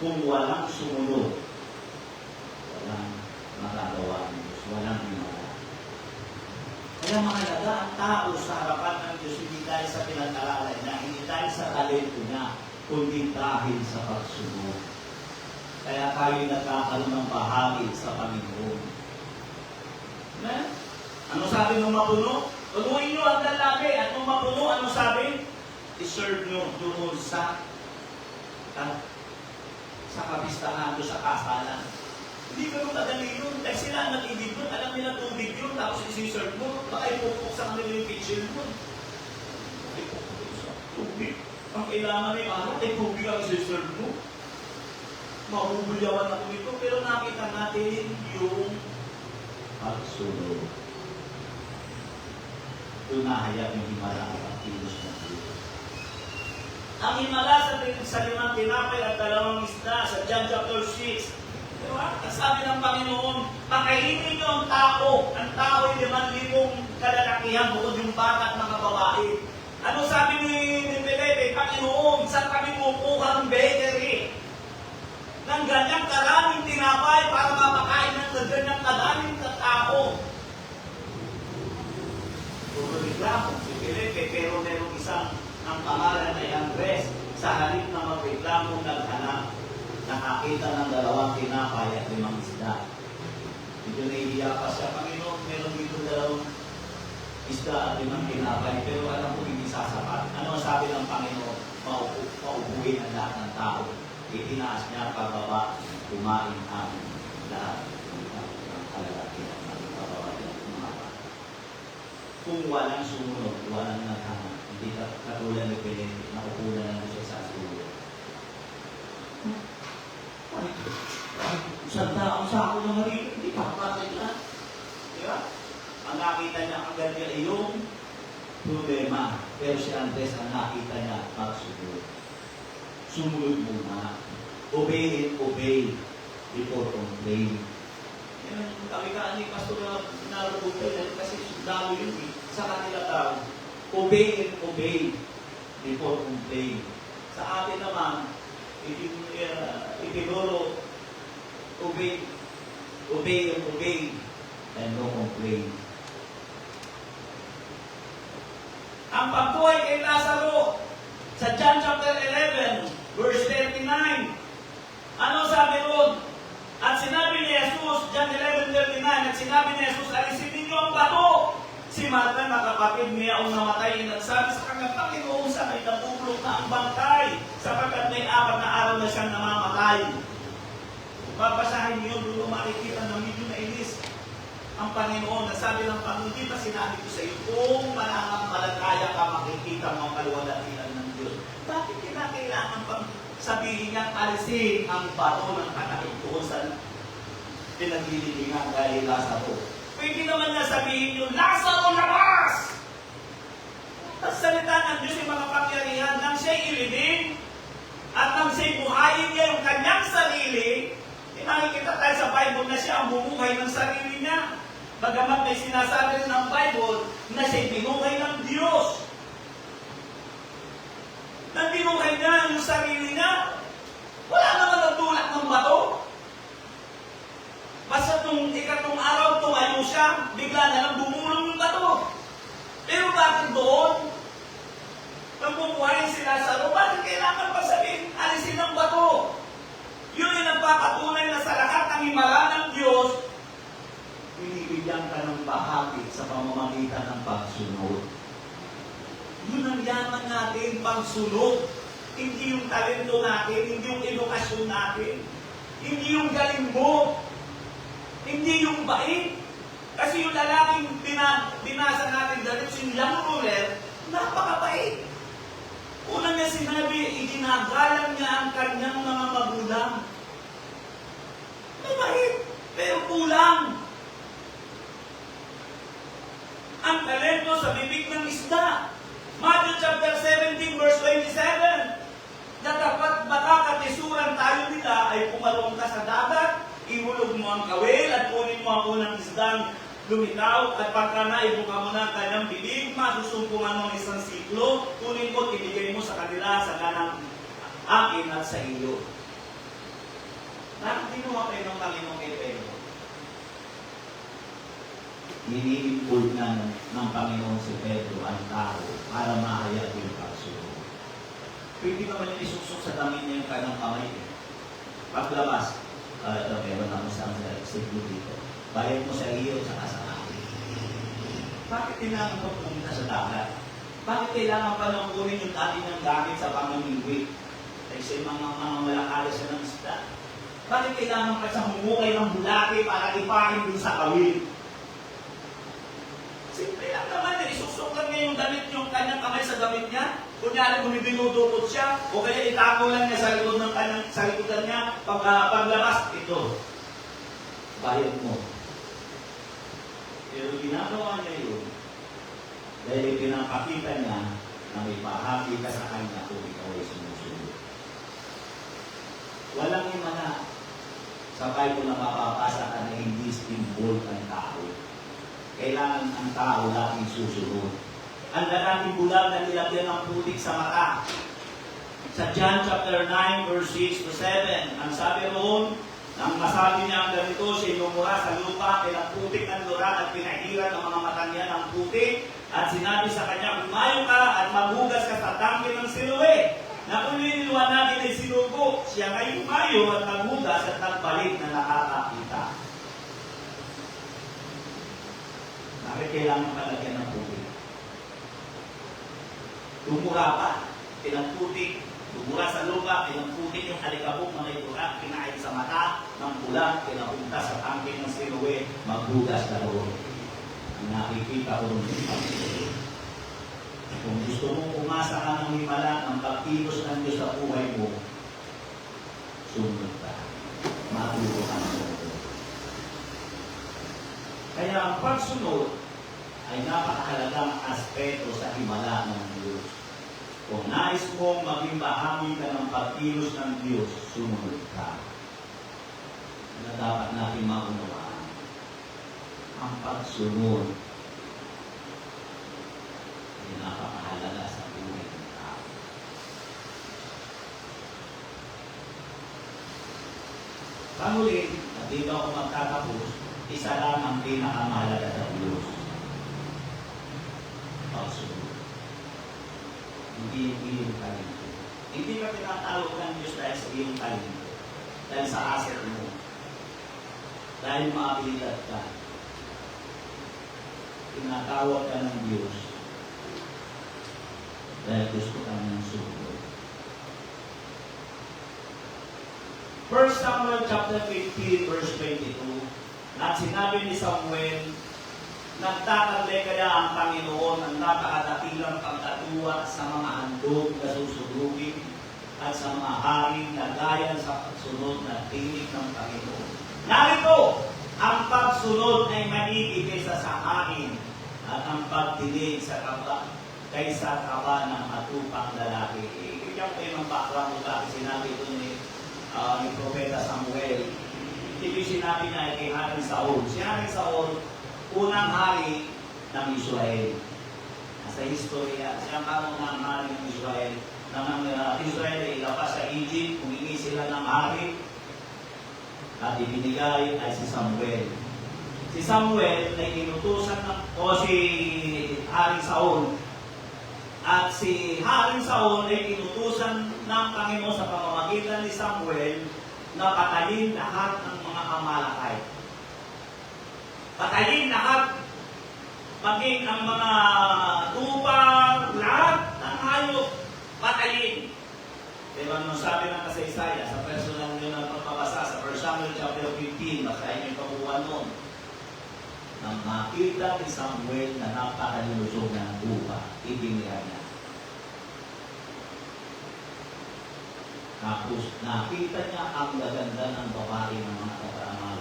Kung walang sumunod, walang magagawa ng Diyos. Walang himala. Kaya mahalaga ang tao sa harapan ng Diyos hindi dahil sa pinag-aralan niya, hindi dahil sa talento niya, kundi dahil sa pagsunod. Kaya tayo nagkakaroon ng bahagi sa Panginoon. Ano sabi nung mapuno? Tunuin nyo ang lalaki at nung mapuno, ano sabi? I-serve nyo doon sa kapistahan, doon sa kasalan. Hindi ka nung kadali yun. Dahil sila ang nag-ibig doon, alam nila tubig yun, tapos isi-serve mo, baka ipupuk sa kanila yung kitchen mo. Ipupuk sa tubig. Ang kailangan ay araw, ay tubig ang isi-serve mo. Mahubulyawan ako nito, pero nakita natin yung pagsunod. Tunahayag yung himala at ang kilos ng Diyos. Ang himala sa limang tinapay at 2 isda sa John chapter 6. Diba? Sabi ng Panginoon, pakainin niyo ang tao. Ang tao ay 5,000 kalalakihan bukod yung bata at mga babae. Ano sabi ni Felipe? Panginoon, saan kami kukuha ng bakery? Ng ganyang karaming tinapay para mapakain ng ganyang karaming tao. Puro reklamo si Felipe, pero merong isang ang pangalan ay Andres. Sa halip na magreklamo, naghanap. Nakakita ng 2 tinapay at 5 isda. Medyo naiiya pa siya, Panginoon, meron dito 2 isda at 5 tinapay, pero alam ko hindi sasapat. Ano sabi ng Panginoon? Maupuhin ang lahat ng tao. Itinaas niya pababa, kumain ang lahat ng kalalaki at ng babae at mga bata. Kung walang sumunod, walang naghanap, hindi katulad ni Felipe, nakukunan na siya sa sulo. Sanda ang sako ng harino, hindi pa kapatid na. Diba? Ang nakita niya ang ganyan ay yung problema. Pero si Andres ang nakita niya pagsunod. Sumunod muna. Obey before complain. Yan ang kawikaan ni Pastor na narubutan kasi sundalo yun sa kanila daw. Obey before complain. Sa atin naman, itinuro, obey, and no complain. Ang pagbuhay kay Lazaro, sa John chapter 11, verse 39, ano sabi ron? At sinabi ni Jesus, John 11:39, at sinabi ni Jesus, alisin ninyo ang bato. Si Martha na kapatid niya ang namatay, nagsabi sa kanya, Panginoon, sa may nabubulok na ang bangkay, sapagkat may 4 na araw na siyang namamatay. Babasahin niyo, doon makikita na medyo nainis ang Panginoon. Nasabi ng Panginoon, di ba sinabi ko sa iyo, kung manangampalataya ka, makikita mo ang kaluwalhatian ng Diyos. Bakit kinakailangan pang sabihin niya, alisin ang bato ng kanahintuon sa pinaglililingan dahil Lazaro? Pwede naman na sabihin yung Lazaro, labas! At salita ng Diyos yung mga pangyarihan nang siya'y ilibing at nang siya'y buhayin niya yung kanyang sarili. Nakikita tayo sa Bible na siya ang bumuhay ng sarili niya. Bagamat may sinasabi rin ng Bible na siya'y binuhay ng Diyos. Nang binuhay niya yung sarili niya, wala naman nagtulak ng bato. Basta nung 3 araw tumayo siya, bigla na lang bumulong yung bato. Pero bakit doon? Nang bumuhay si Lazaro, bakit kailangan pa sabihin, alisin ang bato? Yun ay nagpapatunay na sa lahat ng himala ng Diyos, binibigyan ka ng bahagi sa pamamagitan ng pagsunod. Yun ang yaman natin, pagsunod. Hindi yung talento natin, hindi yung edukasyon natin. Hindi yung galing mo. Hindi yung bait. Kasi yung lalaking binasa natin dahil si young ruler, napakabait. Una niya sinabi, iginagalang niya ang kanyang mga magulang. Mabait, pero kulang. Ang talento sa bibig ng isda. Matthew chapter 17 verse 27. Na dapat makakatisuran tayo nila ay pumalong ka sa dagat, ihulog mo ang kawil at kunin mo ang unang isdang lumitaw at pagka naibuka mo na ang kanyang bibig, masusumpungan mo ang isang siklo, kunin mo at ibigay mo sa kanila sa ganang akin at sa iyo. Bakit ginawa kayo ng Panginoon kay Pedro? Hinihimpul na ng Panginoon si Pedro ang tao para mahayag yung pagsunod. Pwede naman yung isusok sa damit niya yung kanyang kamay. Paglabas, meron ako sa siglo dito. Bayad mo sa iyo sa kasama. Bakit kailangan pa pumunta sa dagat? Bakit kailangan pa nang kunin yung dati ng gamit sa pamamingwit? Kasi mga malakalas na ng isda. Bakit kailangan pa sa humukay ng bulate para ipahin dun sa kawil? Simple lang naman eh. Isusok lang niya yung damit, yung kanyang kamay sa damit niya. Kunyari kung dinudukot siya, o kaya itago lang niya sa likod ng kanyang, sa likodan niya, paglabas, ito. Bayad mo. Pero ginagawa niya yun, dahil pinapakita niya na may bahagi ka sa kanya kung ikaw ay sumusunod. Walang himala sa Bible na mapapasa ka na hindi involved ang tao. Kailangan ang tao laging susunod. Ang lalaking bulag na nilagyan ng putik sa mata. Sa John chapter 9 verse 6 to 7, ang sabi roon, nang masabi niya ang ganito, siya lumura sa lupa, pinagputik ng lura at pinahiran ng mga mata niya ng putik, at sinabi sa kanya, umayo ka at maghugas ka sa tangke ng Siloe. Na kung niliwanagin ay sinugo, siya ay umayo at maghugas at nagbalik na nakakakita. Bakit kailangan palagyan ng putik? Lumura pa, pinagputik, lumura sa lupa, pinagputik yung alikabok na may lura, kinain sa mata ng pula, pinapunta sa tangke ng Siloe, maghugas na roon. Nakikita ko rin yung Panginoon. Kung gusto mong umasa ka ng himala ng pagkilos ng Diyos sa buhay mo, sumunod ka. Maturo ka ng sumunod. Kaya ang pagsunod ay napakahalagang aspeto sa himala ng Diyos. Kung nais mong maging bahagi ka ng pagkilos ng Diyos, sumunod ka. Na dapat natin maunawaan. Ang pagsunod ay napakahalaga sa buhay ng tao. Pangulit, at dito ako magtatapos, isa lang ang pinakamahalaga sa Diyos. Pagsunod. Hindi yung iyong talento. Hindi ka tinatawag ng Diyos dahil sa iyong talento. Dahil sa asset mo. Dahil maabilidad ka. Tinatawag ka ng Diyos dahil gusto ka ng sumunod. 1 Samuel chapter 15 verse 22, at sinabi ni Samuel, nagtataglay kaya ang Panginoon ng napakadakilang pagkatuwa sa mga handog na susunugin at sa mga haring na gaya sa pagsunod na tinig ng Panginoon. Narito, ang pagsunod ay manigit kaysa sa haring at ang pagdinig sa kaba kaysa kaba ng matupang lalaki. Ibigyan ko yung background kung bakit sinabi ito ni Propeta Samuel. Hindi sinabi niya kay Haring Saul. Si Haring Saul, unang hari ng Israel. Sa historia, siya ang kamunang hari ng Israel. Nang Israel ay ilabas sa Egypt, humingi sila ng hari at ibinigay ay si Samuel. Si Samuel ay inutusan si Haring Saul. At si Haring Saul ay inutusan ng Panginoon sa pamamagitan ni Samuel na patayin lahat ng mga Amalekite. Patayin lahat, maging ang mga tupang, lahat ng hayop, patayin. Pero ano sabi ng kasaysayan sa personal nyo na pagpapasa sa 1 Samuel chapter 15, basahin yung kabuuan nun. Nang makita ni Samuel na napakalulusog na ng lupa, itinira niya. Tapos nakita niya ang gaganda ng babae ng mga kaparamal,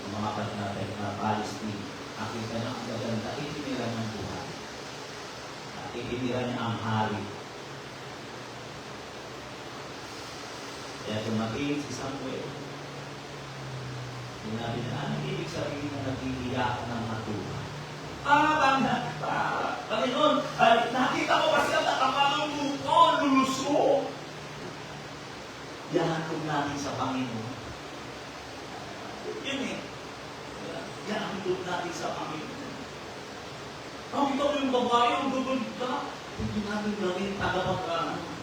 ng mga patnatay na Palestine. Nakita niya ang gaganda, itinira niya ang buhay. At itinira niya ang hari. Kaya tumating si Samuel. Sinabi niya, ano ibig sabihin na nag-iiyak ng matuwa? Panginoon, nakita ko kasi ang nakapalang lupo, lulusog. Yahatog natin sa Panginoon. Yun eh. Yahatog natin sa Panginoon. Nakita ko yung babae, ang gaganda. Hindi natin gawin tagapag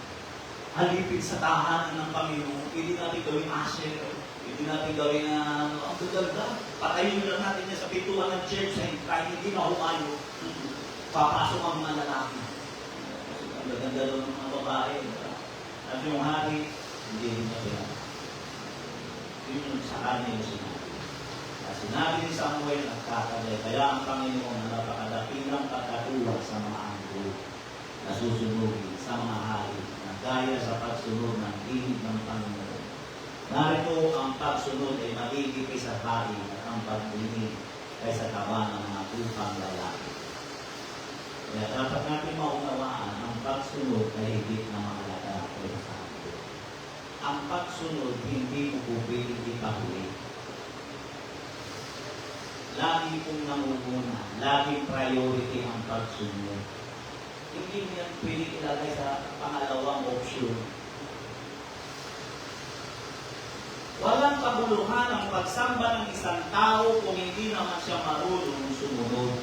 halipit sa tahanan ng Panginoon. Hindi natin gawin asher. Hindi natin gawin na ang gaganda. Patayin nyo lang natin niya sa pintuan ng church kahit hindi na humayo. Papasok ang mga lalaki. Ang gaganda daw ng mga babae. At yung hari, hindi niya kaya. Yun yung sa kanya yung sinabi. At sinabi ni Samuel at kakagay, kaya ang Panginoon na napakadakilang pagkatuwa sa mga angko na susunugin sa mga hari na gaya sa pagsunod ng tinig ng Panginoon. Narito ang pagsunod ay magigipay sa hari at ang pagdinig ay sa taba ng mga tupang lalaki. Kaya dapat natin maunawaan ang pagsunod ay higit na mahalaga kaysa sa atin. Ang pagsunod hindi mo pupilit ipahuli. Lagi kong namumuna, laging priority ang pagsunod. Hindi mo yan pwede ilagay sa pangalawang option. Walang kabuluhan ang pagsamba ng isang tao kung hindi naman siya marunong sumunod.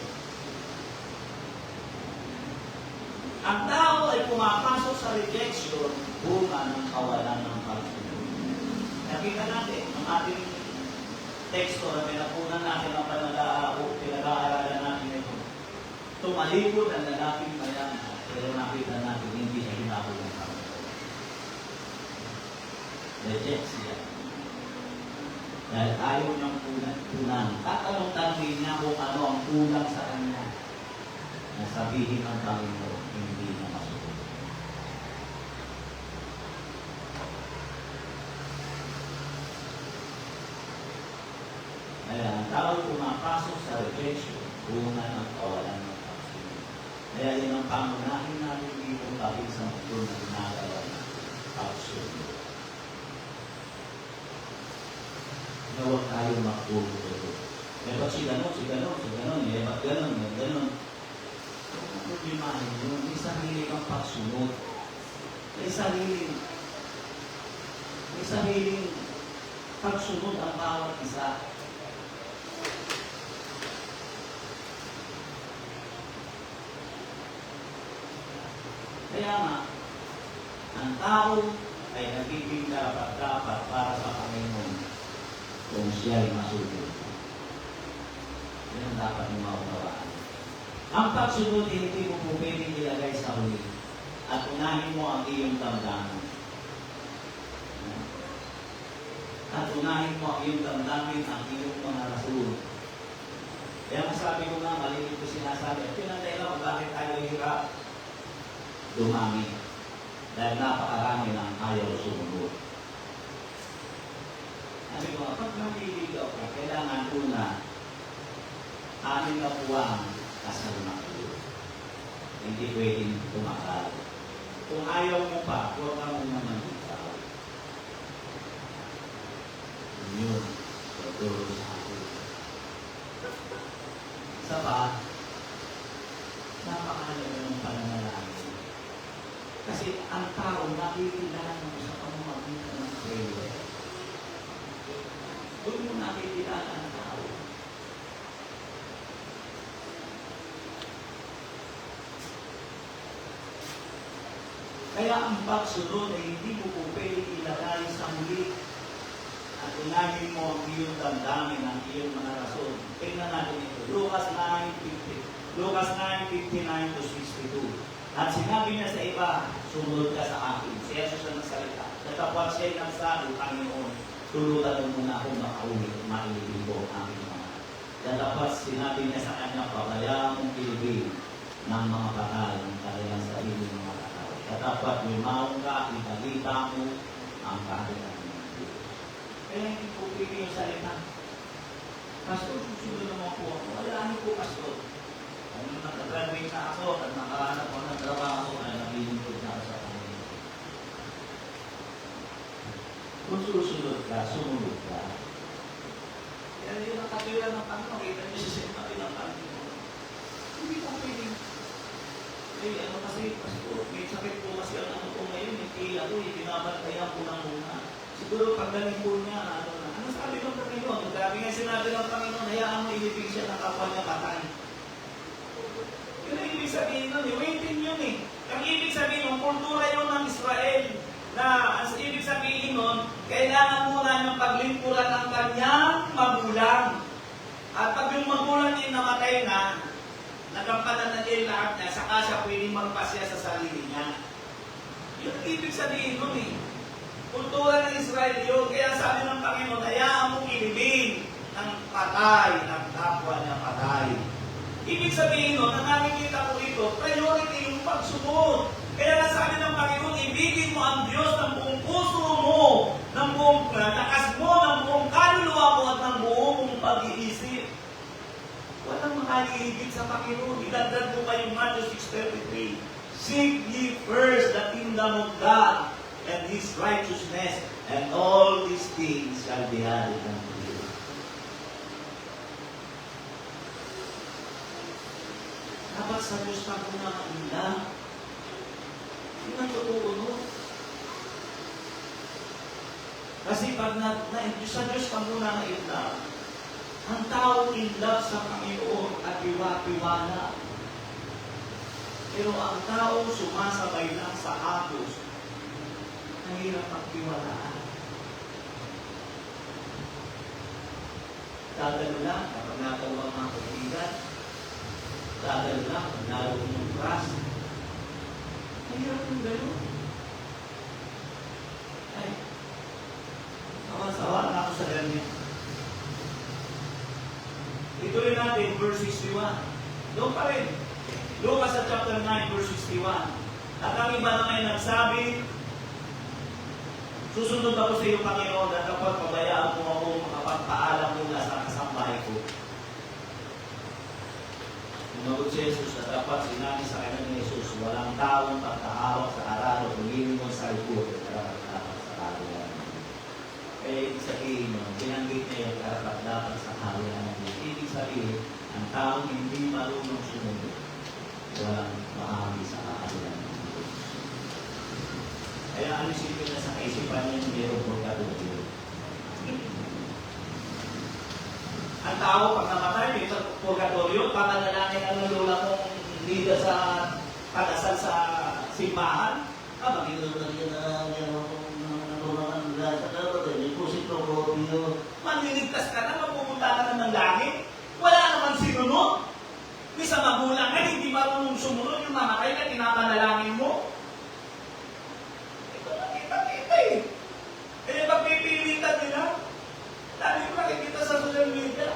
Ang tao ay pumapasok sa rejection, bunga ng kawalan ng pagsunod. Nakita natin, ang ating teksto na pinapunan natin ang pinag-aaralan natin ito. Tumalikod ang lalaking mayaman, pero nakita natin hindi siya hinabol ng Panginoon. Reject siya. Dahil ayaw niyang kulang. Tatanong-tanongin niya kung ano ang kulang sa kanya. Na sabihin ng Panginoon, hindi niya masusunod. Kaya ang tao pumapasok sa rejection, bunga ng kawalan ng pagsunod. Kaya yun ang pangunahin namin dito kapit sa mundo na ginagawa ng pagsunod. Na huwag tayo magpupulot. Eh, ba't si ganon, eh, ba't ganon. Ang problemahin yun, may sarili kang pagsunod. May sariling pagsunod ang bawat isa. Kaya nga, ang tao ay nagiging dapat para sa Panginoon kung siya ay masunod. Yan ang dapat yung maunawaan. Ang pagsunod hindi mo po pwedeng ilagay sa huli at unahin mo ang iyong damdamin. At unahin mo ang iyong damdamin, ang iyong mga rason. Kaya masabi ko nga, maliit ko sinasabi, at yun ang dahilan kung bakit tayo hirap dumami. Dahil napakarami ng ayaw sumunod. Sabi ko, kapag naliligaw ka, kailangan una, 6 na buwang kasal na kayo. Hindi pwedeng tumakal. Kung ayaw mo pa, huwag ka muna mag-ikaw. Yun, tuturo sa akin. Isa pa, napakalaga ng pananalangin. Kasi ang tao nakikilala mo sa pamamagitan ng prayer. Doon mo nakikilala ang tao. Kaya ang pagsunod ay hindi mo po pwede ilagay sa muli at unahin mo ang iyong damdamin, ang iyong mga rason. Tingnan natin ito. Lucas 9:59 to 62. At sinabi niya sa iba, sumunod ka sa akin. Si Jesus ang nagsalita. Natapos siya ay nagsabi, Panginoon, tulutan mo muna akong makauwi at mailibo ang aking mga. Kaya dapat sinabi niya sa kanya, pabayaan mong pilipin ng mga bakal ng kanilang sarili ng mga bakal. Kaya dapat lumaong ka, ibalita mo ang kahalian ng Diyos. Kaya hindi po pili yung salita. Pastor, susunod naman po ako. Wala po, Pastor. Kung nag-graduate na ako at nakahanap ko ng trabaho, ay nabilingkod na ako sa Panginoon. Kung susunod ka, sumunod ka. Kaya yun ang katwiran ng Panginoon. Kita niyo sa sinabi ng Panginoon. Hindi po pwedeng. Eh, ano kasi, Pastor, may sakit po kasi ang ano ko ngayon, hindi ako, binabantayan ko na muna. Siguro pagdating po niya, ano sabi ng Panginoon? Grabe nga sinabi ng Panginoon, hayaan mo ilipig siya ng kapwa niya patay. Yun ang ibig sabihin nun, waiting yun eh. Ang ibig sabihin nun, kultura yun ng Israel. Na ang ibig sabihin nun, kailangan muna niyang paglingkuran ng kanyang magulang. At pag yung magulang niya namatay na, nagampanan na niya yung lahat niya, saka siya pwedeng magpasya sa sarili niya. Yun ang ibig sabihin nun eh. Kultura ng Israel yun. Kaya sabi ng Panginoon, hayaan mong ilibing ng patay, ng kapwa niya patay. Ibig sabihin nun, ang nakikita ko dito, priority yung pagsunod. Kaya nasabi ng Panginoon, ibigin mo ang Diyos ng buong puso mo, ng buong lakas mo, ng buong kaluluwa mo, at ng buong mong pag-iisip. Walang makalihigit sa Panginoon. Idagdag mo pa yung Matthew 6:33. Seek ye first the kingdom of God and His righteousness, and all these things shall be added unto you. Dapat sa Diyos ka muna maula. Yun ang totoo, no? Kasi pag sa Diyos ka muna maula, ang tao in love sa Panginoon at iwa-iwala. Pero ang tao sumasabay lang sa hapos, mahirap magtiwalaan. Dadalo lang kapag nagawa ang mga kaibigan. Dadalo lang kapag nagawa yung trust. Mahirap yung gano'n. Ay, sawa-sawa na ako sa ganyan. Ituloy natin, verse 61. Doon pa rin. Lucas sa chapter 9, verse 61. At ang iba naman ay nagsabi, susunod ako sa iyo, Panginoon, at kapag pabayaan mo ako makapagpaalam mula sa kasambahay ko. Sumagot si Jesus na dapat sinabi sa kanya ni Jesus, walang taong pagkahawak sa aralo, tumingin mo sa likod at karapat-dapat sa kahawayan. Kaya ibig sabihin mo, binanggit niya yung karapat-dapat sa kahawayan. Ibig sabihin, ang taong hindi marunong sumunod, walang mahagi sa kahawayan. Kaya ano isipin na sa kaisipan niya yung mayroong pagkatuloy. Ang tao pag namatay, may purgatorio, pananalangin ang lula mong leader sa pagkasal sa simbahan. Magiging na rin maniligtas ka na, mapupunta ka na ng langit. Wala naman sinunod. May sa magulang na hindi marunong sumunod, yung mamatay ka, tinapanalangin mo. Kita eh. Kaya pagpipilitan nila, dami ko nakikita sa social media.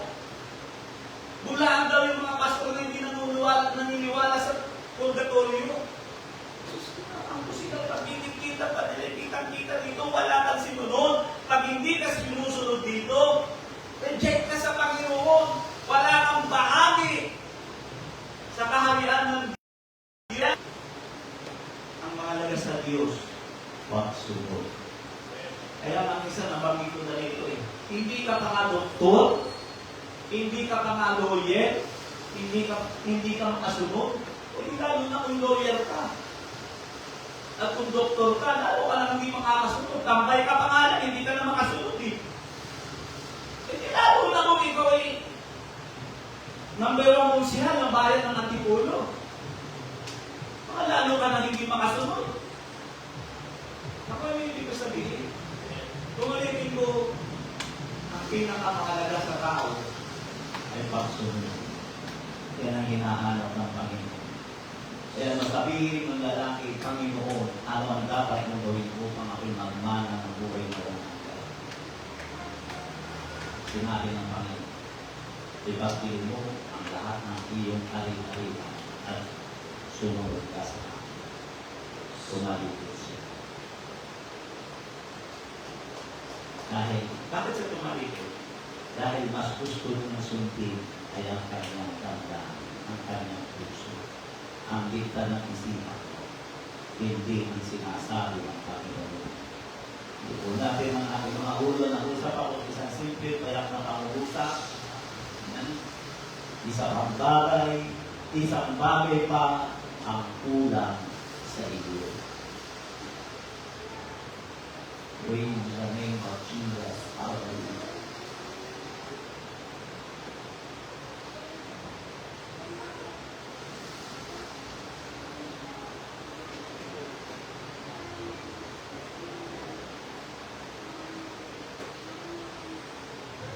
Bulaan daw yung mga pastor na hindi naniniwala sa purgatorio. Ang kusina, pag kita pa nila, kita dito, wala kang sinunod. Pag hindi ka sinusunod dito, reject ka sa Panginoon. Wala kang bahagi sa kaharian ng Diyos. Ang mahalaga sa Diyos, pagsunod. Kaya ang isa na bagay ko na ito eh. Hindi ka pa nga doktor, hindi ka pa nga lawyer, hindi ka makasunod, o lalo na kung lawyer ka. At kung doktor ka, lalo ka lang hindi makakasunod. Tambay ka pa nga lang, hindi ka na makasunod eh. Hindi lalo na kung ikaw eh. Number 1 kung siya, ng bayan ng Antipulo. Baka lalo ka na hindi makasunod. Ako yung ibig ko sabihin. Kung ulitin ko, ang pinakamahalaga sa tao ay pagsunod. Yan ang hinahanap ng Panginoon. Kaya masabihin ng lalaki, Panginoon, ano ang dapat mong gawin upang ako'y magmana ng buhay na walang hanggan. Sinabi ng Panginoon, ibagin mo ang lahat ng iyong ari-arian at sumunod ka sa akin. Tumalito siya. Bakit siya tumalito? Dahil mas gusto niyang sundin ay ang kanyang tandaan, ang kanyang puso. Ang dikta ng isipan ko, hindi ang sinasabi ng Panginoon. Kung natin ang ating mga ulo na usap ako, isang simple, payak na pangusap, isang bagay pa ang kulang sa iyo. In the name of Jesus, hallelujah.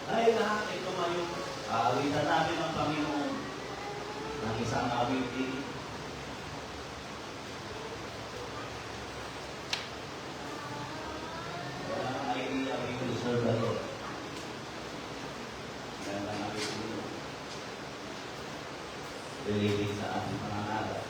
Ay lahat ay tumayo. Awitan natin ang Panginoon ng isang awitin. Wala ay awitin sa Lord. Kaya lang awitin. Related sa ating pangangaral.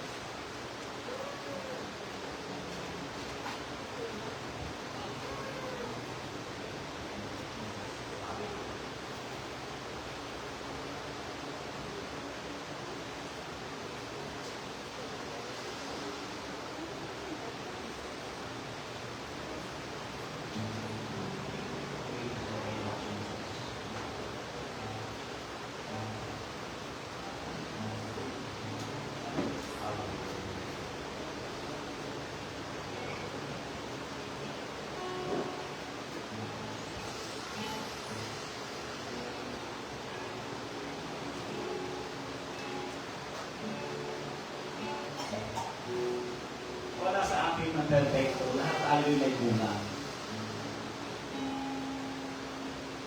Wala sa akin na perfecto. Lahat tayo may kulang.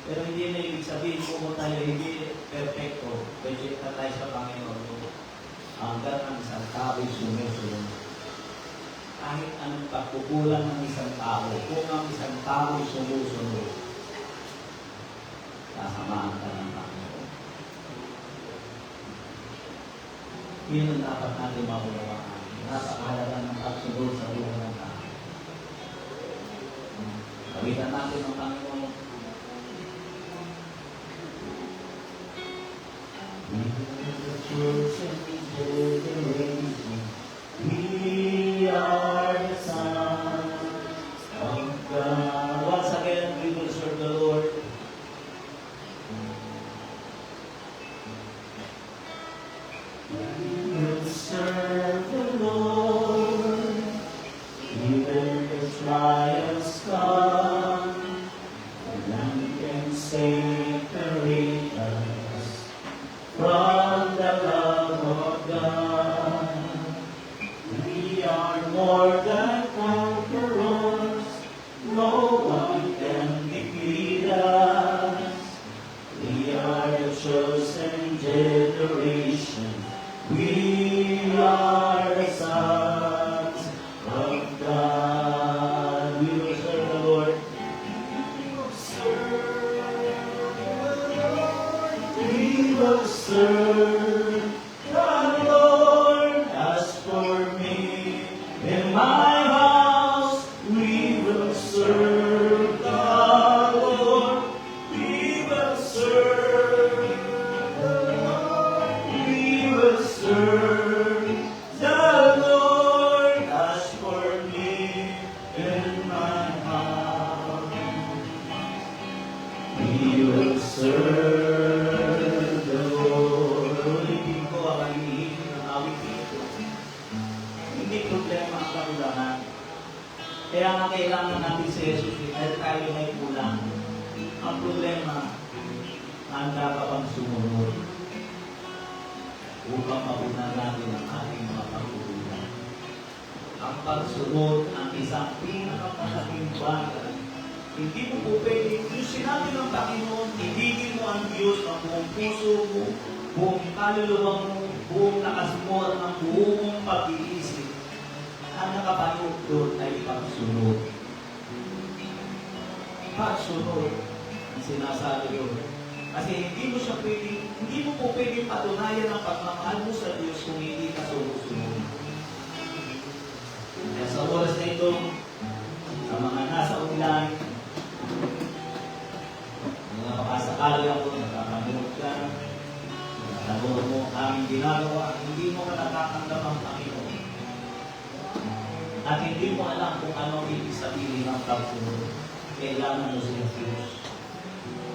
Pero hindi na ibig sabihin kung tayo hindi perfecto. Pwede na tayo sa Panginoon. Hanggang ang isang tao'y sumusunod. Kahit anong pagkukulang ng isang tao, kung ang isang tao'y sumusunod, kasamahan ka ng Panginoon. Yun ang dapat natin maunawaan. Napakahalaga ng pagsunod sa buhay ng tao. Kawitan natin ang Panginoon. We are the sons of God. Once again, we will serve the Lord. We will serve the Lord, even the trials come, and none can separate us from the love of God. We are more than conquerors, no one can defeat us. We are the chosen generation. We are the sons of God. We will serve the Lord. We will serve the Lord. As for me and my house, we will serve the Lord. We will serve the Lord. We will serve the Lord. As for me and my house, we will serve the Lord. Ulitin ko ang alihin ng awit ito. Hindi problema ang kakulangan. Kaya nga kailangan natin si Jesus dahil tayo may kulang. Ang problema, handa ka pang sumunod upang mapunan natin ang ating mga pagkukulang. Ang pagsunod ang isang pinakamalaking bagay. Hindi mo po pwede, yung sinabi ng Panginoon, ibigin mo ang Diyos ng buong puso mo, buong kaluluwa mo, buong lakas mo at ang buong mong pag-iisip. Ang nakapanood doon ay pagsunod. Pagsunod, ang sinasabi doon, Kasi hindi mo po pwedeng patunayan ang pagmamahal mo sa Diyos kung hindi ka sumusunod. Kaya sa oras na ito, sa mga nasa online, mga makasakali ako, nakakanood ka, nanood mo aming ginagawa, hindi mo ka nakakamdam ang Panginoon. At hindi mo alam kung ano ang ibig sabihin ng pagsunod. Kailangan mo si Jesus.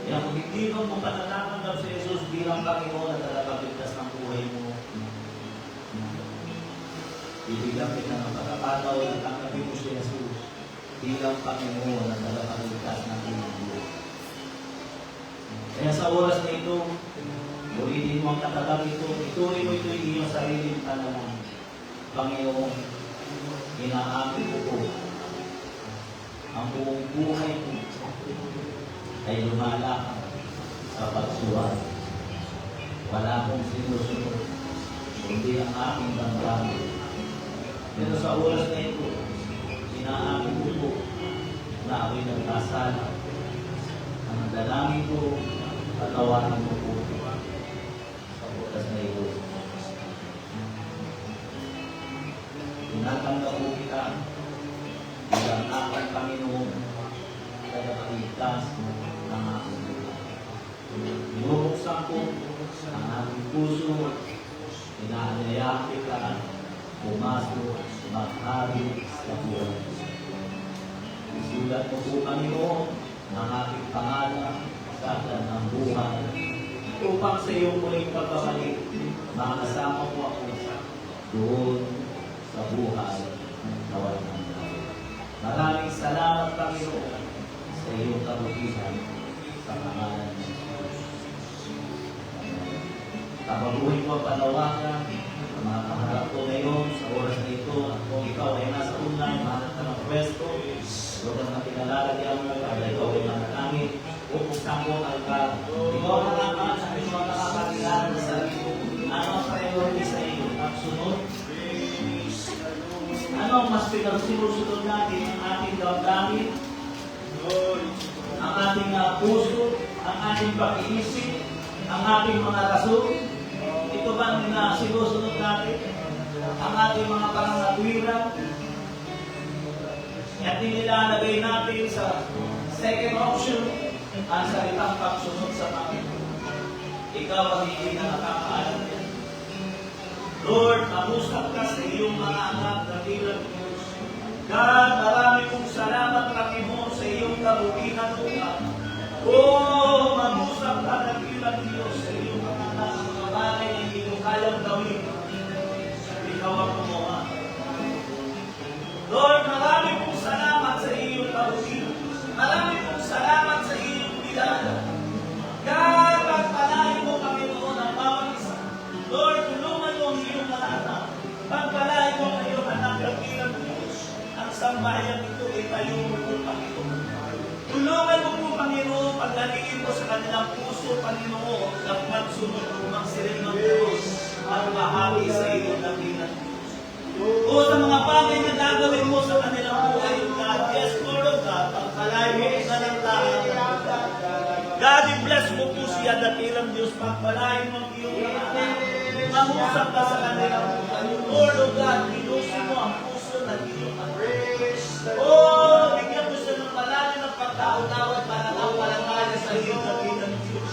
Kaya kung hindi mo pa nakakamdam si Jesus bilang Panginoon at tagapagligtas ng buhay mo, bibigyan kita ng pagkakataon at tanggapin mo si Jesus bilang Panginoon at tagapagligtas ng iyong buhay. Kaya sa oras na ito, ulitin mo ang katagang ito, ituloy mo ito yung iyong sariling tanong. Panginoon, inaamin ko po ang buong buhay ko ay lumalakad sa pagsuway. Wala akong sinusunod, kundi ang aking damdamin. Pero sa oras na ito, inaamin ko po na ako'y nagkasala. Ang dalangin ko, patawarin mo po sa oras na ito. Tinatanggap po kita bilang aking Panginoon tagapagligtas ng aking buhay. Binubuksan ko ang aking puso, inaanyayahan kita pumasok, maghari sa buhay. Isulat mo po, Panginoon, ang aking pangalan sa aklat ng buhay upang sa iyong muling pagbabalik, makasama mo ako doon sa buhay na walang hanggan. Maraming salamat, Panginoon, sa iyong kabutihan sa pangalan ng Jesus. Tabaguhin mo ang panawagan sa mga kaharap ko ngayon sa oras na ito at kung ikaw ay nasa online, mahanap ka ng pwesto, huwag kang nakilalagyan mo para ikaw ay manalangin, upuksan mo ang altar. Ikaw ang nakakaan sa iyong mga nakakakilala sa sarili mo. Ano ang priority sa iyo? Ang sunod? Ano ang mas sinusunod natin? Ang ating damdamin? Ang ating puso? Ang ating pag-iisip? Ang ating mga rason? Ito ba ang sinusunod natin? Ang ating mga pangangatwiran? At nilalagay natin sa second option ang salitang pagsunod sa Panginoon. Ikaw ang hindi na nakakaalam yan. Lord, mamusap ka sa iyong mga anak na bilang Diyos. God, marami kong salamat, Panginoon, sa iyong kabutihan upat. Oh, mamusap ka na bilang Diyos sa iyong mga anak, mga bagay na hindi mo kayang gawin. Ikaw ang gumawa. Lord, marami kong salamat sa iyong kabutihan. Marami kong salamat sa iyong bilala. God, pagpalain mo, Panginoon, ang bawat isa. Lord, tulungan mo ang iyong mga anak. Pagpalain mo ang iyong anak ng bilang Diyos. Ang sambayan ito ay tayo mo po, Panginoon. Tulungan mo po, Panginoon, paglalingin mo sa kanilang puso, Panginoon, ang magsunod lumang sirin ng Diyos at mahali sa iyong bilang Diyos. O sa mga bagay na gagawin mo sa kanilang buhay, God, yes, Lord of God, pagpalain mo sa ng lahat. God, i-bless mo po siya dakilang Diyos, pagpalain mo ang iyong anak. Mangusap ka sa kanilang buhay. Lord of God, pinusin mo ang puso ng iyong anak. Oh, bigyan mo siya ng malalim ng pagkaunawa para napalangalan sa iyong dakilang Diyos.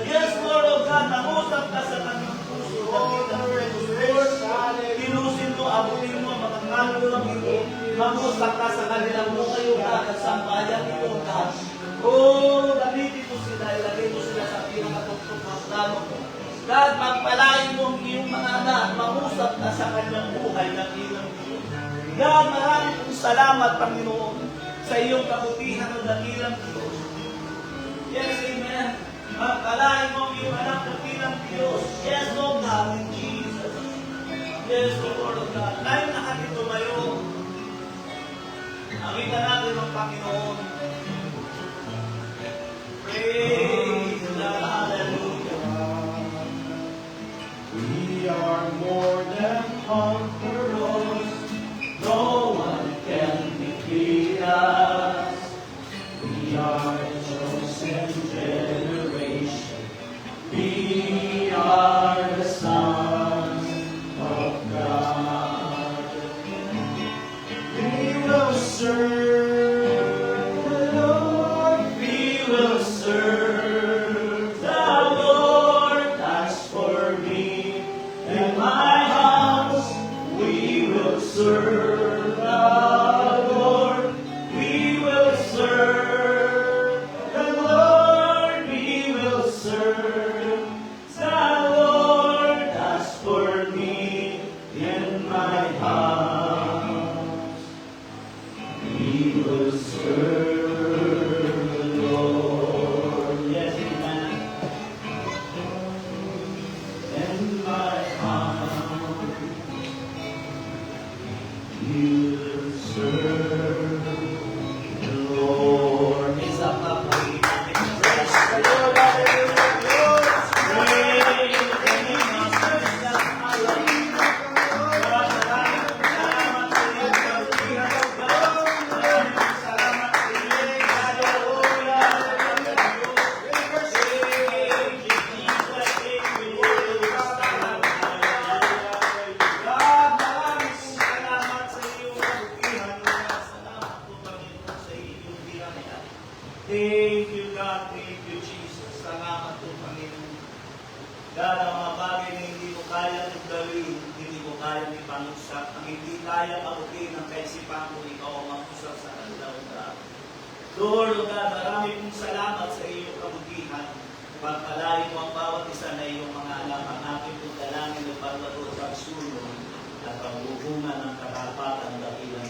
Yes, Lord of God, mangusap ka sa kanilang puso dakilang Diyos. Lord, pinusin mo, abutin mo, mga ngalo ng ito. Mangusap ka sa kanilang buhay, God, at sambayan ito, God. Oh, gamitin mo sila, ilagay mo sila sa pinakatuktok ng plano mo. God, pagpalain mo ang iyong mga anak, mangusap ka sa kanilang buhay ng ilang Diyos. God, maraming kong salamat, Panginoon, sa iyong kabutihan ng dakilang Diyos. Yes, amen. Pagpalain mo ang iyong anak ng ilang Diyos. Yes, Lord God, in Jesus. Yes, Lord of God. Tayo na kami tumayo. Amin na natin ang Panginoon. Praise the Hallelujah. We are more than conquerors. No one can defeat us. We are a chosen generation. serve the Lord. We will serve the Lord. We will serve the Lord. As for me in my house, we will serve the Lord. Yes, amen. In my house, we will serve the Lord. Isa pa po natin. Praise the Lord. Hallelujah. Praise the Jesus. Thank you, God. Thank you, Jesus. Salamat po, Panginoon. God, ang mga bagay na hindi mo kaya gawin, hindi mo kaya ipangusap. Ang hindi kaya abutin ng kaisipan mo, ikaw ang mag-usap sa kanilang daan. Lord, O God, marami pong salamat sa iyong kabutihan. Pagpalain mo ang bawat isa na iyong mga anak, ang aking pong dalangin ng paglagot, pagsulong, at pagbuhungan ng katapatan dakilang